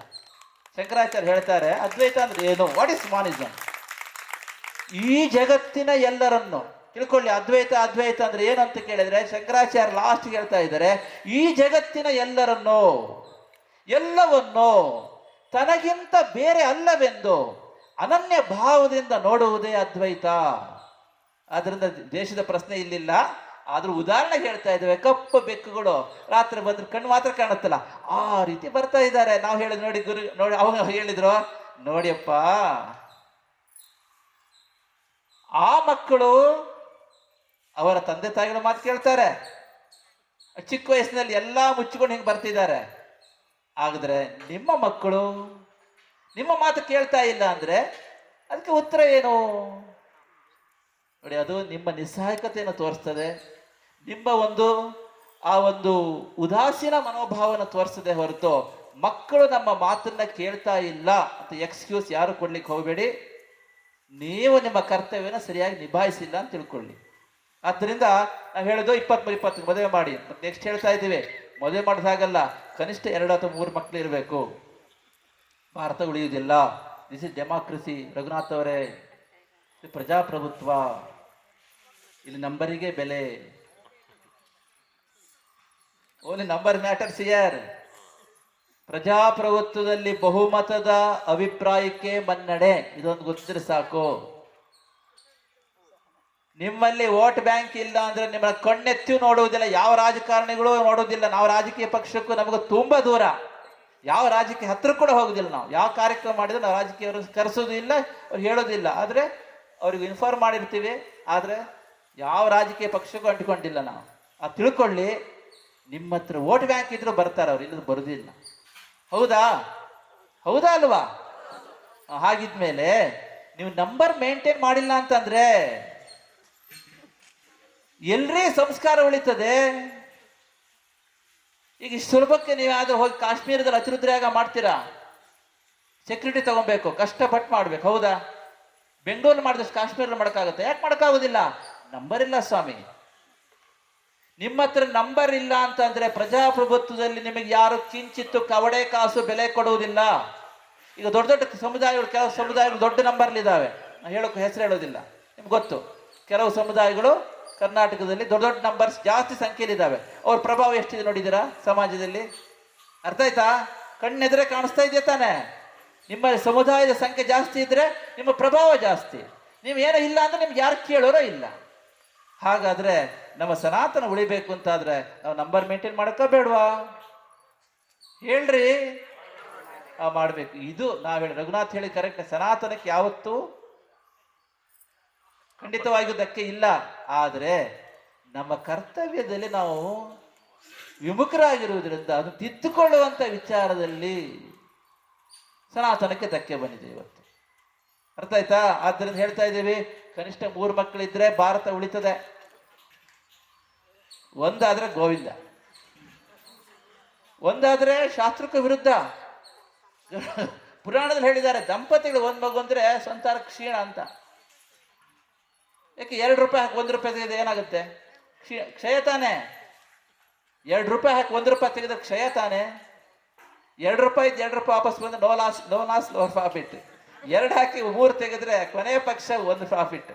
Shankaracharya ಹೇಳ್ತಾರೆ ಅದ್ವೈತ ಅಂದ್ರೆ ಏನು, ವಾಟ್ ಇಸ್ ಮಾನಿಸಮ್? ಈ ಜಗತ್ತಿನ ಎಲ್ಲರನ್ನು ತಿಳ್ಕೊಳ್ಳಿ. ಅದ್ವೈತ ಅಂದ್ರೆ ಏನು ಅಂತ ಕೇಳಿದ್ರೆ ಶಂಕರಾಚಾರ್ಯ ಲಾಸ್ಟ್ ಹೇಳ್ತಾ ಇದ್ದಾರೆ, ಈ ಜಗತ್ತಿನ ಎಲ್ಲವನ್ನೂ ತನಗಿಂತ ಬೇರೆ ಅಲ್ಲವೆಂದು ಅನನ್ಯ ಭಾವದಿಂದ ನೋಡುವುದೇ ಅದ್ವೈತ. ಆದ್ರಿಂದ ದೇಶದ ಪ್ರಶ್ನೆ ಇಲ್ಲಿಲ್ಲ, ಆದ್ರೂ ಉದಾಹರಣೆ ಹೇಳ್ತಾ ಇದ್ದೇವೆ. ಕಪ್ಪು ಬೆಕ್ಕುಗಳು ರಾತ್ರಿ ಬಂದ್ರೆ ಕಣ್ಣು ಮಾತ್ರ ಕಾಣುತ್ತಲ್ಲ, ಆ ರೀತಿ ಬರ್ತಾ ಇದ್ದಾರೆ. ನಾವು ಹೇಳಿದ್ ನೋಡಿ, ಗುರು ನೋಡಿ, ಅವಾಗ ಹೇಳಿದ್ರು ನೋಡಿಯಪ್ಪ, ಆ ಮಕ್ಕಳು ಅವರ ತಂದೆ ತಾಯಿಗಳ ಮಾತು ಕೇಳ್ತಾರೆ. ಚಿಕ್ಕ ವಯಸ್ಸಿನಲ್ಲಿ ಎಲ್ಲಾ ಮುಚ್ಚಿಕೊಂಡು ಹಿಂಗೆ ಬರ್ತಿದ್ದಾರೆ. ಆಗಿದ್ರೆ ನಿಮ್ಮ ಮಕ್ಕಳು ನಿಮ್ಮ ಮಾತು ಕೇಳ್ತಾ ಇಲ್ಲ ಅಂದ್ರೆ ಅದಕ್ಕೆ ಉತ್ತರ ಏನು ನೋಡಿ? ಅದು ನಿಮ್ಮ ನಿಸ್ಸಹಾಯಕತೆಯನ್ನು ತೋರಿಸ್ತದೆ, ನಿಮ್ಮ ಆ ಒಂದು ಉದಾಸೀನ ಮನೋಭಾವನ ತೋರಿಸ್ತದೆ ಹೊರತು ಮಕ್ಕಳು ನಮ್ಮ ಮಾತನ್ನ ಕೇಳ್ತಾ ಇಲ್ಲ ಅಂತ ಎಕ್ಸ್ಕ್ಯೂಸ್ ಯಾರು ಕೊಡ್ಲಿಕ್ಕೆ ಹೋಗಬೇಡಿ. ನೀವು ನಿಮ್ಮ ಕರ್ತವ್ಯನ ಸರಿಯಾಗಿ ನಿಭಾಯಿಸಿಲ್ಲ ಅಂತ ತಿಳ್ಕೊಳ್ಳಿ. ಆದ್ದರಿಂದ ನಾವು ಹೇಳೋದು 23 ಮದುವೆ ಮಾಡಿ. ನೆಕ್ಸ್ಟ್ ಹೇಳ್ತಾ ಇದ್ದೀವಿ, ಮದುವೆ ಮಾಡೋದಾಗಲ್ಲ, ಕನಿಷ್ಠ 2 ಅಥವಾ 3 ಮಕ್ಕಳು ಇರಬೇಕು. ಭಾರತ ಉಳಿಯುವುದಿಲ್ಲ. This is democracy. ರಘುನಾಥ್ ಅವರೇ, ಪ್ರಜಾಪ್ರಭುತ್ವ, ಇಲ್ಲಿ ನಂಬರಿಗೆ ಬೆಲೆ. Only number matters here. ಪ್ರಜಾಪ್ರಭುತ್ವದಲ್ಲಿ ಬಹುಮತದ ಅಭಿಪ್ರಾಯಕ್ಕೆ ಮನ್ನಣೆ, ಇದೊಂದು ಗೊತ್ತಿದ್ರೆ ಸಾಕು. ನಿಮ್ಮಲ್ಲಿ ವೋಟ್ ಬ್ಯಾಂಕ್ ಇಲ್ಲ ಅಂದ್ರೆ ನಿಮ್ಮನ್ನ ಕಣ್ಣೆತ್ತಿ ನೋಡುವುದಿಲ್ಲ, ಯಾವ ರಾಜಕಾರಣಿಗಳು ನೋಡುವುದಿಲ್ಲ. ನಾವು ರಾಜಕೀಯ ಪಕ್ಷಕ್ಕೂ ನಮಗೂ ತುಂಬಾ ದೂರ, ಯಾವ ರಾಜಕೀಯ ಹತ್ರ ಕೂಡ ಹೋಗುದಿಲ್ಲ. ನಾವು ಯಾವ ಕಾರ್ಯಕ್ರಮ ಮಾಡಿದ್ರೆ ನಾವು ರಾಜಕೀಯವರು ಕರೆಸೋದು ಇಲ್ಲ, ಅವ್ರು ಹೇಳೋದಿಲ್ಲ. ಆದ್ರೆ ಅವ್ರಿಗೆ ಇನ್ಫಾರ್ಮ್ ಮಾಡಿರ್ತೀವಿ, ಆದ್ರೆ ಯಾವ ರಾಜಕೀಯ ಪಕ್ಷಕ್ಕೂ ಅಂಟಿಕೊಂಡಿಲ್ಲ ನಾವು. ಅದು ತಿಳ್ಕೊಳ್ಳಿ. ನಿಮ್ಮ ಹತ್ರ ವೋಟ್ ಬ್ಯಾಂಕ್ ಇದ್ರು ಬರ್ತಾರೆ, ಅವ್ರು ಇಲ್ಲದ ಬರುದಿಲ್ಲ. ಹೌದಾ ಅಲ್ವಾ? ಹಾಗಿದ್ಮೇಲೆ ನೀವು ನಂಬರ್ ಮೇಂಟೈನ್ ಮಾಡಿಲ್ಲ ಅಂತಂದ್ರೆ ಎಲ್ರೀ ಸಂಸ್ಕಾರ ಉಳಿತದೆ. ಈಗ ಇಷ್ಟು ಸುಲಭಕ್ಕೆ ನೀವಾದ್ರೂ ಹೋಗಿ ಕಾಶ್ಮೀರದಲ್ಲಿ ಅತಿರುದ್ರಾಗ ಮಾಡ್ತೀರಾ? ಸೆಕ್ಯೂರಿಟಿ ತಗೊಬೇಕು, ಕಷ್ಟಪಟ್ಟು ಮಾಡ್ಬೇಕು. ಹೌದಾ? ಬೆಂಗಳೂರು ಮಾಡಿದಷ್ಟು ಕಾಶ್ಮೀರಲ್ಲಿ ಮಾಡೋಕ್ಕಾಗುತ್ತೆ? ಯಾಕೆ ಮಾಡೋಕ್ಕಾಗೋದಿಲ್ಲ? ನಂಬರ್ ಇಲ್ಲ ಸ್ವಾಮಿ. ನಿಮ್ಮ ಹತ್ರ ನಂಬರ್ ಇಲ್ಲ ಅಂತಂದ್ರೆ ಪ್ರಜಾಪ್ರಭುತ್ವದಲ್ಲಿ ನಿಮಗೆ ಯಾರು ಕಿಂಚಿತ್ತು ಕವಡೆ ಕಾಸು ಬೆಲೆ ಕೊಡುವುದಿಲ್ಲ. ಈಗ ದೊಡ್ಡ ದೊಡ್ಡ ಸಮುದಾಯಗಳು, ಕೆಲವು ಸಮುದಾಯಗಳು ದೊಡ್ಡ ನಂಬರ್ಲಿದ್ದಾವೆ, ಹೇಳೋಕೆ ಹೆಸರು ಹೇಳೋದಿಲ್ಲ. ನಿಮ್ಗೆ ಗೊತ್ತು, ಕೆಲವು ಸಮುದಾಯಗಳು ಕರ್ನಾಟಕದಲ್ಲಿ ದೊಡ್ಡ ದೊಡ್ಡ ನಂಬರ್ಸ್ ಜಾಸ್ತಿ ಸಂಖ್ಯೆಯಲ್ಲಿದ್ದಾವೆ. ಅವ್ರ ಪ್ರಭಾವ ಎಷ್ಟಿದೆ ನೋಡಿದ್ದೀರಾ ಸಮಾಜದಲ್ಲಿ? ಅರ್ಥ ಆಯ್ತಾ? ಕಣ್ಣೆದ್ರೆ ಕಾಣಿಸ್ತಾ ಇದೆಯಾ ತಾನೆ? ನಿಮ್ಮ ಸಮುದಾಯದ ಸಂಖ್ಯೆ ಜಾಸ್ತಿ ಇದ್ರೆ ನಿಮ್ಮ ಪ್ರಭಾವ ಜಾಸ್ತಿ. ನೀವು ಏನೋ ಇಲ್ಲ ಅಂದ್ರೆ ನಿಮ್ಗೆ ಯಾರು ಕೇಳೋರೋ ಇಲ್ಲ. ಹಾಗಾದ್ರೆ ನಮ್ಮ ಸನಾತನ ಉಳಿಬೇಕು ಅಂತಾದ್ರೆ ನಾವು ನಂಬರ್ ಮೇಂಟೈನ್ ಮಾಡಕ್ಕ ಬೇಡವಾ? ಹೇಳ್ರಿ. ಮಾಡ್ಬೇಕು. ಇದು ನಾವ್ ಹೇಳಿ, ರಘುನಾಥ್ ಹೇಳಿ ಕರೆಕ್ಟ್. ಸನಾತನಕ್ಕೆ ಯಾವತ್ತೂ ಖಂಡಿತವಾಗಿಯೂ ಧಕ್ಕೆ ಇಲ್ಲ. ಆದ್ರೆ ನಮ್ಮ ಕರ್ತವ್ಯದಲ್ಲಿ ನಾವು ವಿಮುಖರಾಗಿರುವುದರಿಂದ ಅದು ತಿದ್ದುಕೊಳ್ಳುವಂತ ವಿಚಾರದಲ್ಲಿ ಸನಾತನಕ್ಕೆ ಧಕ್ಕೆ ಬಂದಿದೆ ಇವತ್ತು. ಅರ್ಥ ಆಯ್ತಾ? ಆದ್ದರಿಂದ ಹೇಳ್ತಾ ಇದ್ದೀವಿ, ಕನಿಷ್ಠ 3 ಮಕ್ಕಳಿದ್ರೆ ಭಾರತ ಉಳಿತದೆ. ಒಂದಾದ್ರೆ ಗೋವಿಂದ, ಒಂದಾದ್ರೆ ಶಾಸ್ತ್ರಕ್ಕೆ ವಿರುದ್ಧ. ಪುರಾಣದಲ್ಲಿ ಹೇಳಿದ್ದಾರೆ, ದಂಪತಿಗಳು 1 ಮಗು ಅಂದ್ರೆ ಸಂತಾನ ಕ್ಷೀಣ ಅಂತ. ಯಾಕೆ? 2 ರೂಪಾಯಿ ಹಾಕಿ 1 ರೂಪಾಯಿ ತೆಗೆದ್ರೆ ಏನಾಗುತ್ತೆ? ಕ್ಷಯ ತಾನೆ. 2 ರೂಪಾಯಿ ಹಾಕಿ 1 ರೂಪಾಯಿ ತೆಗೆದ್ರೆ ಕ್ಷಯ ತಾನೆ. 2 ರೂಪಾಯಿ ವಾಪಸ್ ಬಂದ್ರೆ ನೋ ಲಾಸ್ ನೋ ಪ್ರಾಫಿಟ್. 2 ಹಾಕಿ 3 ತೆಗೆದ್ರೆ ಕೊನೆಯ ಪಕ್ಷ 1 ಪ್ರಾಫಿಟ್.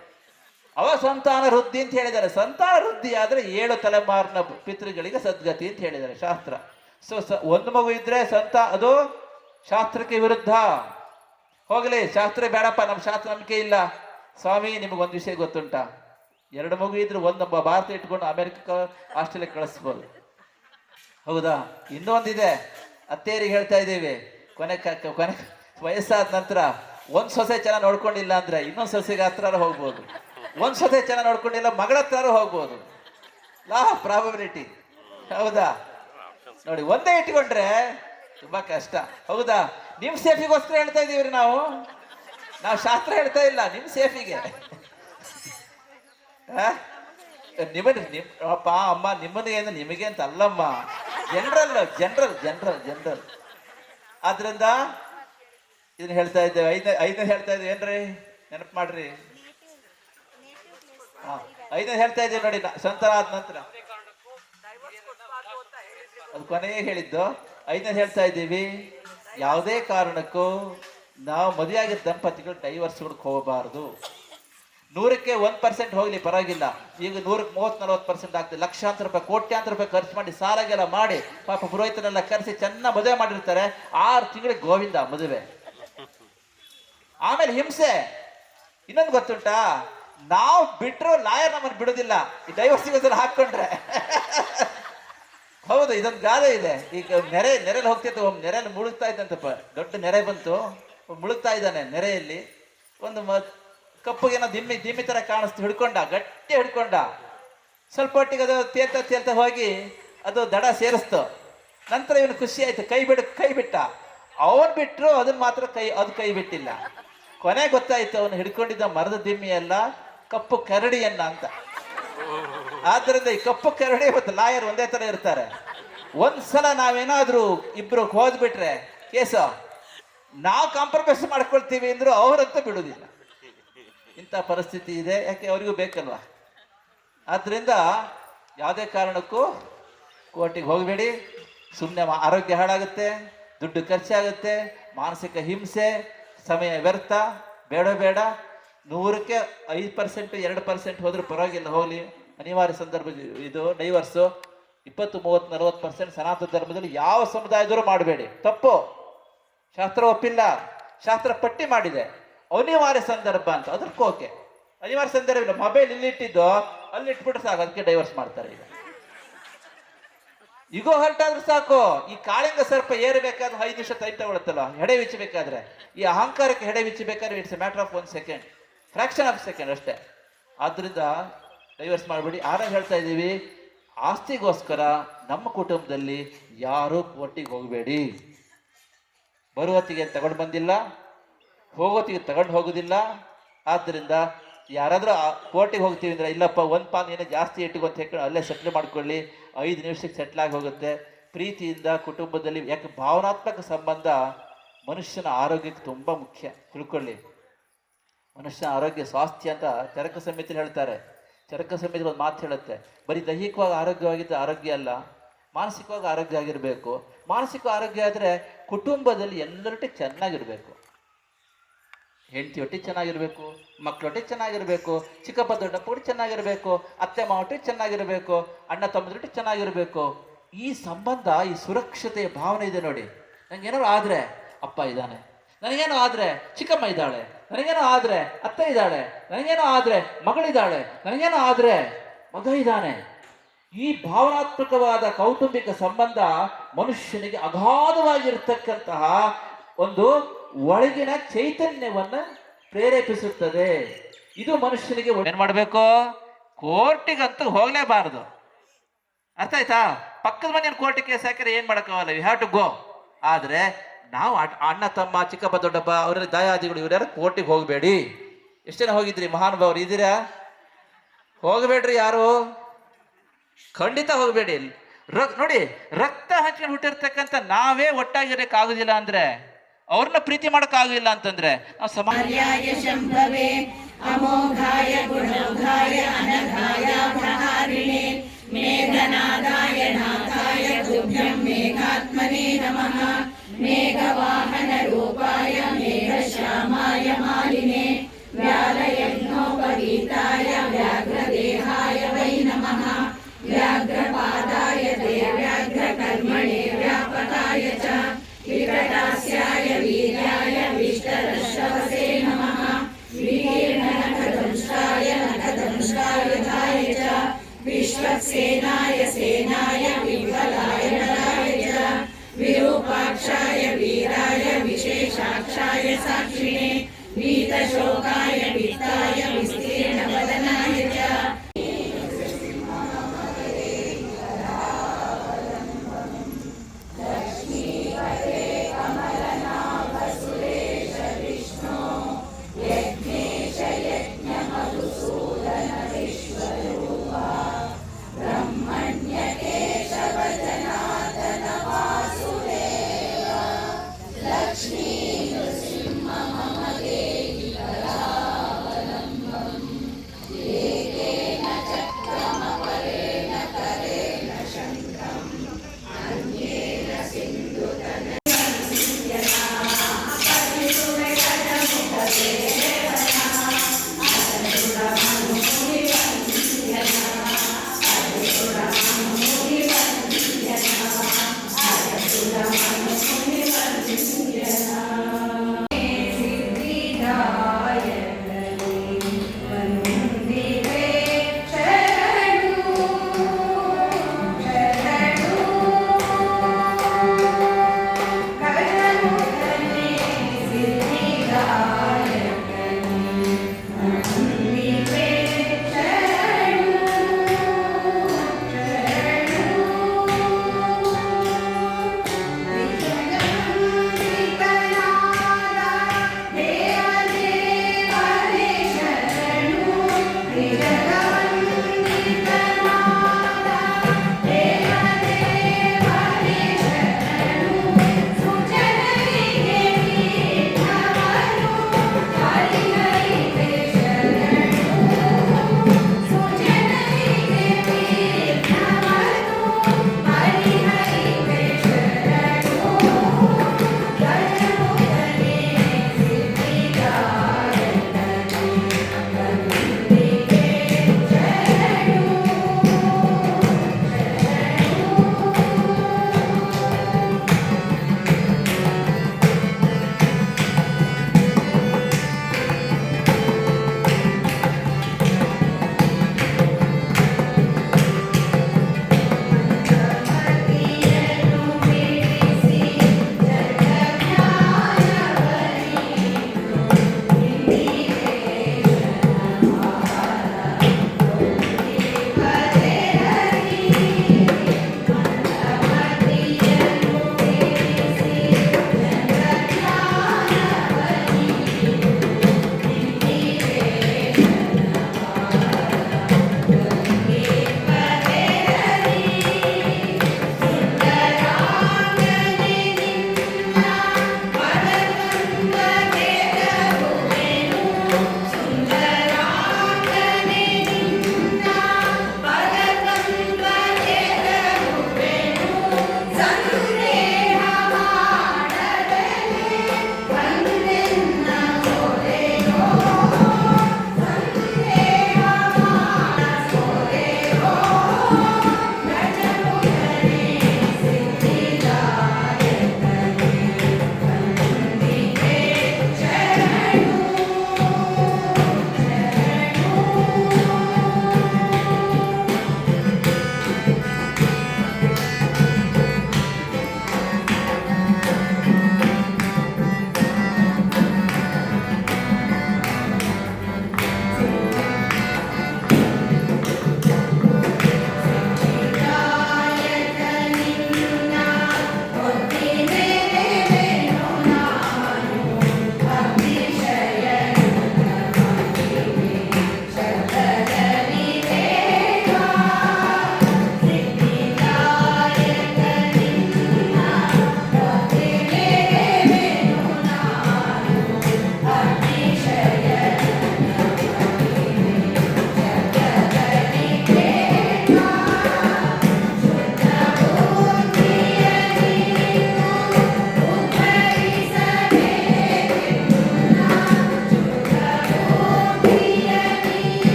ಅವ ಸಂತಾನ ವೃದ್ಧಿ ಅಂತ ಹೇಳಿದ್ದಾರೆ. ಸಂತಾನ ವೃದ್ಧಿ ಆದ್ರೆ 7 ತಲೆಮಾರಿನ ಪಿತೃಗಳಿಗೆ ಸದ್ಗತಿ ಅಂತ ಹೇಳಿದ್ದಾರೆ ಶಾಸ್ತ್ರ. ಸೊ 1 ಮಗು ಇದ್ರೆ ಅದು ಶಾಸ್ತ್ರಕ್ಕೆ ವಿರುದ್ಧ. ಹೋಗಲಿ, ಶಾಸ್ತ್ರ ಬೇಡಪ್ಪ, ನಮ್ಮ ಶಾಸ್ತ್ರ ನಂಬಿಕೆ ಇಲ್ಲ. ಸ್ವಾಮಿ, ನಿಮಗೊಂದು ವಿಷಯ ಗೊತ್ತುಂಟಾ? 2 ಮಗು ಇದ್ರೆ 1 ಭಾರತ ಇಟ್ಕೊಂಡು ಅಮೆರಿಕ ಆಸ್ಟ್ರೇಲಿಯಾ ಕಳಿಸ್ಬೋದು. ಹೌದಾ? ಇನ್ನೊಂದಿದೆ, ಅತ್ತೇರಿಗೆ ಹೇಳ್ತಾ ಇದ್ದೀವಿ, ಕೊನೆ ವಯಸ್ಸಾದ ನಂತರ 1 ಸೊಸೆ ಚೆನ್ನಾಗಿ ನೋಡ್ಕೊಂಡಿಲ್ಲ ಅಂದ್ರೆ ಇನ್ನೊಂದು ಸೊಸೆಗೆ ಹತ್ರ ಹೋಗ್ಬೋದು. 1 ಸೊಸೆ ಚೆನ್ನಾಗಿ ನೋಡ್ಕೊಂಡಿಲ್ಲ, ಮಗಳ ಹತ್ರ ಹೋಗ್ಬೋದು. ಲಾ ಪ್ರಾಬಬಿಲಿಟಿ. ಹೌದಾ? ನೋಡಿ, ಒಂದೇ ಇಟ್ಕೊಂಡ್ರೆ ತುಂಬಾ ಕಷ್ಟ. ಹೌದಾ? ನಿಮ್ ಸೇಫಿಗೋಸ್ಕರ ಹೇಳ್ತಾ ಇದೀವ್ರಿ ನಾವು ಶಾಸ್ತ್ರ ಹೇಳ್ತಾ ಇಲ್ಲ, ನಿಮ್ ಸೇಫಿಗೆ. ಅಪ್ಪ ಅಮ್ಮ ನಿಮ್ಮನಿಗೆ ನಿಮಗೆ ಅಂತ ಅಲ್ಲಮ್ಮ, ಜನರಲ್. ಆದ್ರಿಂದ ಇದನ್ನ ಹೇಳ್ತಾ ಇದ್ದೇವೆ. ಐದನೇ ಹೇಳ್ತಾ ಇದ್ದೇವೆ ಏನ್ರಿ, ನೆನಪು ಮಾಡ್ರಿ. ಐದನೇ ಹೇಳ್ತಾ ಇದ್ದೀವಿ ನೋಡಿ, ಸಂತಾನ ಆದ ನಂತರ ಅದು ಕೊನೆಗೆ ಹೇಳಿದ್ದು. ಐದನೇ ಹೇಳ್ತಾ ಇದ್ದೀವಿ, ಯಾವುದೇ ಕಾರಣಕ್ಕೂ ನಾವು ಮದುವೆಯಾಗಿದ್ದ ದಂಪತಿಗಳು ಡೈವರ್ಸ್ಗಳಿಗೆ ಹೋಗಬಾರ್ದು. 100ಕ್ಕೆ 1% ಹೋಗ್ಲಿ ಪರವಾಗಿಲ್ಲ, ಈಗ 100ಕ್ಕೆ 30-40% ಆಗ್ತದೆ. ಲಕ್ಷಾಂತರ ರೂಪಾಯಿ, ಕೋಟ್ಯಾಂತರ ರೂಪಾಯಿ ಖರ್ಚು ಮಾಡಿ ಸಾಲಾಗೆಲ್ಲ ಮಾಡಿ ಪಾಪ ಪುರೋಹಿತನೆಲ್ಲ ಕರೆಸಿ ಚೆನ್ನಾಗಿ ಮದುವೆ ಮಾಡಿರ್ತಾರೆ. 6 ತಿಂಗಳಿಗೆ ಗೋವಿಂದ ಮದುವೆ. ಆಮೇಲೆ ಹಿಂಸೆ. ಇನ್ನೊಂದು ಗೊತ್ತುಂಟಾ, ನಾವು ಬಿಟ್ರು ಲಾಯರ್ ನಮ್ಮನ್ನು ಬಿಡೋದಿಲ್ಲ ಈ ಡೈವರ್ಸಿಗೋಸ್ಕರ ಹಾಕೊಂಡ್ರೆ. ಹೌದು, ಇದೊಂದು ಗಾದೆ ಇದೆ. ಈಗ ನೆರೆಯಲ್ಲಿ ಹೋಗ್ತಿತ್ತು, ಒಮ್ಮೆ ನೆರೆಯಲ್ಲಿ ಮುಳುಗ್ತಾ ಇದ್ದಂತಪ್ಪ, ದೊಡ್ಡ ನೆರೆ ಬಂತು, ಮುಳುಗ್ತಾ ಇದ್ದಾನೆ ನೆರೆಯಲ್ಲಿ. ಒಂದು ಕಪ್ಪುಗೇನೋ ದಿಮ್ಮಿ ತರ ಕಾಣಿಸ್ತು, ಹಿಡ್ಕೊಂಡ, ಗಟ್ಟಿ ಹಿಡ್ಕೊಂಡ. ಸ್ವಲ್ಪ ಹೊಟ್ಟಿಗೆ ಅದು ತೇಲ್ತಾ ಹೋಗಿ ಅದು ದಡ ಸೇರಿಸ್ತು. ನಂತರ ಇವನು ಖುಷಿ ಆಯ್ತು, ಕೈ ಬಿಟ್ಟ. ಅವನ್ ಬಿಟ್ರು ಅದನ್ನ ಮಾತ್ರ ಕೈ ಬಿಟ್ಟಿಲ್ಲ. ಕೊನೆ ಗೊತ್ತಾಯ್ತು ಅವನು ಹಿಡ್ಕೊಂಡಿದ್ದ ಮರದ ದಿಮ್ಮಿ ಅಲ್ಲ, ಕಪ್ಪು ಕರಡಿಯನ್ನ ಅಂತ. ಆದ್ದರಿಂದ ಈ ಕಪ್ಪು ಕರಡಿ ಮತ್ತು ಲಾಯರ್ ಒಂದೇ ತರ ಇರ್ತಾರೆ. ಒಂದ್ಸಲ ನಾವೇನಾದ್ರೂ ಇಬ್ರು ಹೋದ್ಬಿಟ್ರೆ ಕೇಸು, ನಾವು ಕಾಂಪ್ರಮೈಸ್ ಮಾಡ್ಕೊಳ್ತೀವಿ ಅಂದ್ರು ಅವರಂತೂ ಬಿಡುವುದಿಲ್ಲ. ಇಂಥ ಪರಿಸ್ಥಿತಿ ಇದೆ. ಯಾಕೆ, ಅವರಿಗೂ ಬೇಕಲ್ವಾ. ಆದ್ರಿಂದ ಯಾವುದೇ ಕಾರಣಕ್ಕೂ ಕೋರ್ಟಿಗೆ ಹೋಗಬೇಡಿ. ಸುಮ್ಮನೆ ಆರೋಗ್ಯ ಹಾಳಾಗುತ್ತೆ, ದುಡ್ಡು ಖರ್ಚಾಗುತ್ತೆ, ಮಾನಸಿಕ ಹಿಂಸೆ, ಸಮಯ ವ್ಯರ್ಥ. ಬೇಡ 100ಕ್ಕೆ 5% 2% ಹೋದ್ರೂ ಪರವಾಗಿಲ್ಲ, ಹೋಗ್ಲಿ. ಅನಿವಾರ್ಯ ಸಂದರ್ಭ ಇದು ಡೈವರ್ಸು. 20, 30, 40% ಸನಾತನ ಧರ್ಮದಲ್ಲಿ ಯಾವ ಸಮುದಾಯದವರು ಮಾಡಬೇಡಿ, ತಪ್ಪು. ಶಾಸ್ತ್ರ ಒಪ್ಪಿಲ್ಲ, ಶಾಸ್ತ್ರ ಪಟ್ಟಿ ಮಾಡಿದೆ. ಅನಿವಾರ್ಯ ಸಂದರ್ಭ ಅಂತ, ಅದಕ್ಕೆ ಓಕೆ. ಅನಿವಾರ್ಯ ಸಂದರ್ಭ ಇಲ್ಲ, ಮೊಬೈಲ್ ಇಲ್ಲಿ ಇಟ್ಟಿದ್ದು ಅಲ್ಲಿ ಇಟ್ಬಿಟ್ರೆ ಸಾಕು, ಅದಕ್ಕೆ ಡೈವರ್ಸ್ ಮಾಡ್ತಾರೆ. ಈಗ ಹೊರಟಾದ್ರೂ ಸಾಕು. ಈ ಕಾಳಿಂಗ ಸರ್ಪ ಏರಬೇಕಾದ್ರೆ 5 ನಿಮಿಷ ಟೈಮ್ ತಗೊಳುತ್ತಲ್ಲ, ಹೆಡೆ ಬಿಚ್ಚಬೇಕಾದ್ರೆ. ಈ ಅಹಂಕಾರಕ್ಕೆ ಹೆಡೆ ಬಿಚ್ಚಬೇಕಾದ್ರೆ it's a matter of 1 second, fraction of second ಅಷ್ಟೇ. ಆದ್ರಿಂದ ಡೈವರ್ಸ್ ಮಾಡಬೇಡಿ. ಆರಾಮ್ ಹೇಳ್ತಾ ಇದ್ದೀವಿ, ಆಸ್ತಿಗೋಸ್ಕರ ನಮ್ಮ ಕುಟುಂಬದಲ್ಲಿ ಯಾರೂ ಕೋರ್ಟಿಗೆ ಹೋಗಬೇಡಿ. ಬರುವತ್ತಿಗೆ ತಗೊಂಡು ಬಂದಿಲ್ಲ, ಹೋಗೋತ್ತಿಗೆ ತಗೊಂಡು ಹೋಗೋದಿಲ್ಲ. ಆದ್ದರಿಂದ ಯಾರಾದ್ರೂ ಕೋರ್ಟಿಗೆ ಹೋಗ್ತೀವಿ ಅಂದ್ರೆ, ಇಲ್ಲಪ್ಪ 1 ಪಾನ್ ಏನೋ ಜಾಸ್ತಿ ಇಟ್ಟುಕೊ ಅಂತ ಹೇಳ್ಕೊಂಡು ಅಲ್ಲೇ ಸೆಟ್ಲ್ ಮಾಡ್ಕೊಳ್ಳಿ, 5 ನಿಮಿಷಕ್ಕೆ ಸೆಟ್ಲ್ ಆಗಿ ಹೋಗುತ್ತೆ. ಪ್ರೀತಿಯಿಂದ ಕುಟುಂಬದಲ್ಲಿ, ಯಾಕೆ ಭಾವನಾತ್ಮಕ ಸಂಬಂಧ ಮನುಷ್ಯನ ಆರೋಗ್ಯಕ್ಕೆ ತುಂಬ ಮುಖ್ಯ, ತಿಳ್ಕೊಳ್ಳಿ. ಮನುಷ್ಯನ ಆರೋಗ್ಯ ಸ್ವಾಸ್ಥ್ಯ ಅಂತ ಚರಕ ಸಂಹಿತೆಯಲ್ಲಿ ಹೇಳ್ತಾರೆ. ಚರಕ ಸಂಹಿತೆ ಒಂದು ಮಾತು ಹೇಳುತ್ತೆ, ಬರೀ ದೈಹಿಕವಾಗಿ ಆರೋಗ್ಯವಾಗಿದ್ದ ಆರೋಗ್ಯ ಅಲ್ಲ, ಮಾನಸಿಕವಾಗಿ ಆರೋಗ್ಯ ಆಗಿರಬೇಕು. ಮಾನಸಿಕ ಆರೋಗ್ಯ ಆದರೆ ಕುಟುಂಬದಲ್ಲಿ ಎಲ್ಲರೊಟ್ಟಿಗೆ ಚೆನ್ನಾಗಿರ್ಬೇಕು. ಹೆಂಡತಿ ಒಟ್ಟಿಗೆ ಚೆನ್ನಾಗಿರ್ಬೇಕು, ಮಕ್ಕಳೊಟ್ಟಿಗೆ ಚೆನ್ನಾಗಿರ್ಬೇಕು, ಚಿಕ್ಕಪ್ಪ ದೊಡ್ಡಪ್ಪ ಒಟ್ಟಿಗೆ ಚೆನ್ನಾಗಿರ್ಬೇಕು, ಅತ್ತೆ ಮಾವ ಒಟ್ಟಿಗೆ ಚೆನ್ನಾಗಿರ್ಬೇಕು, ಅಣ್ಣ ತಮ್ಮದೊಟ್ಟಿಗೆ ಚೆನ್ನಾಗಿರ್ಬೇಕು. ಈ ಸಂಬಂಧ, ಈ ಸುರಕ್ಷತೆಯ ಭಾವನೆ ಇದೆ ನೋಡಿ. ನಂಗೇನಾದ್ರು ಆದ್ರೆ ಅಪ್ಪ ಇದ್ದಾನೆ, ನನಗೇನೋ ಆದ್ರೆ ಚಿಕ್ಕಮ್ಮ ಇದ್ದಾಳೆ, ನನಗೇನೋ ಆದ್ರೆ ಅತ್ತೆ ಇದ್ದಾಳೆ, ನನಗೇನೋ ಆದ್ರೆ ಮಗಳಿದ್ದಾಳೆ, ನನಗೇನೋ ಆದ್ರೆ ಮಗ ಇದ್ದಾನೆ. ಈ ಭಾವನಾತ್ಮಕವಾದ ಕೌಟುಂಬಿಕ ಸಂಬಂಧ ಮನುಷ್ಯನಿಗೆ ಅಗಾಧವಾಗಿರ್ತಕ್ಕಂತಹ ಒಂದು ಒಳಗಿನ ಚೈತನ್ಯವನ್ನ ಪ್ರೇರೇಪಿಸುತ್ತದೆ. ಇದು ಮನುಷ್ಯನಿಗೆ ಏನ್ ಮಾಡಬೇಕು, ಕೋರ್ಟಿಗಂತೂ ಹೋಗ್ಲೇಬಾರದು. ಅರ್ಥ ಆಯ್ತಾ? ಪಕ್ಕದ ಮನೆಯನ್ನು ಕೋರ್ಟಿಗೆ ಕೇಸ್ ಹಾಕಿದ್ರೆ ಏನ್ ಮಾಡಕ್ಕಾಗಲ್ಲ, ಯು ಹ್ಯಾವ್ ಟು ಗೋ. ಆದ್ರೆ ನಾವು ಅಣ್ಣ ತಮ್ಮ ಚಿಕ್ಕಪ್ಪ ದೊಡ್ಡಪ್ಪ ಅವರ ದಾಯಾದಿಗಳು ಇವರ್ಯಾರು ಕೋರ್ಟಿಗೆ ಹೋಗಬೇಡಿ. ಎಷ್ಟು ಜನ ಹೋಗಿದ್ರಿ ಮಹಾನುಭಾವರು ಇದ್ದೀರಾ? ಹೋಗಬೇಡ್ರಿ ಯಾರು, ಖಂಡಿತ ಹೋಗಬೇಡಿ. ನೋಡಿ, ರಕ್ತ ಹಂಚ್ಕೊಂಡು ಹುಟ್ಟಿರ್ತಕ್ಕಂಥ ನಾವೇ ಒಟ್ಟಾಗಿರಕ್ಕಾಗುದಿಲ್ಲ ಅಂದ್ರೆ, ಅವ್ರನ್ನ ಪ್ರೀತಿ ಮಾಡೋಕ್ಕಾಗಿಲ್ಲ ಅಂತಂದ್ರೆ ನಾವು ಸಮಾರ್ಯಾಯ ಶಂಭವೇ ಅಮೋಘಾಯ ಗುಣೋಘಾಯ ಅನಘಾಯ ಪ್ರಹಾರಿಣೆ ಮೇಘನಾದಾಯ ನಾಥಾಯ ತುಭ್ಯಂ ಮೇಘಾತ್ಮನೇ ನಮಃ ಮೇಘವಾಹನ ರೂಪಾಯ ಮೇಘಶ್ಯಾಮಾಯ ಮಾಲಿನೇ ವ್ಯಾಲಯಜ್ಞೋಪವೀತಾಯ ವ್ಯಾಘ್ರದೇಹಾಯ ವೈ ನಮಃ ವ್ಯಾಘ್ರಪಾದಾಯ ತೇ ವ್ಯಾಘ್ರಕರ್ಮಣೇ ವ್ಯಾಪಕಾಯ ಚ ವಿಕಟಾಸ್ಯಾಯ ವೀರ್ಯಾಯ ವಿಷ್ಟರಶ್ರವಸೇ ನಮಃ ವಿಕೀರ್ಣನಖದಂಷ್ಟಾಯ ನಖದಂಷ್ಟಾಯುಧಾಯ ಚ ವಿಶ್ವಕ್ಸೇನಾಯ ಸೇನಾಯ ವಿಫಲಾಯ ನರಾಯ ಚ ವಿರೂಪಾಕ್ಷಾಯ ವೀರಾಯ ವಿಶೇಷಾಕ್ಷಾಯ ಸಾಕ್ಷಿಣೇ वीतशोकाय वित्ताय विस्तीर्णवदनाय च लक्ष्मीपते कमलनाभसुरेश विष्णो यज्ञेश यज्ञमधुसूदन विश्वरूपा ब्रह्मण्यकेश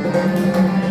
ॐ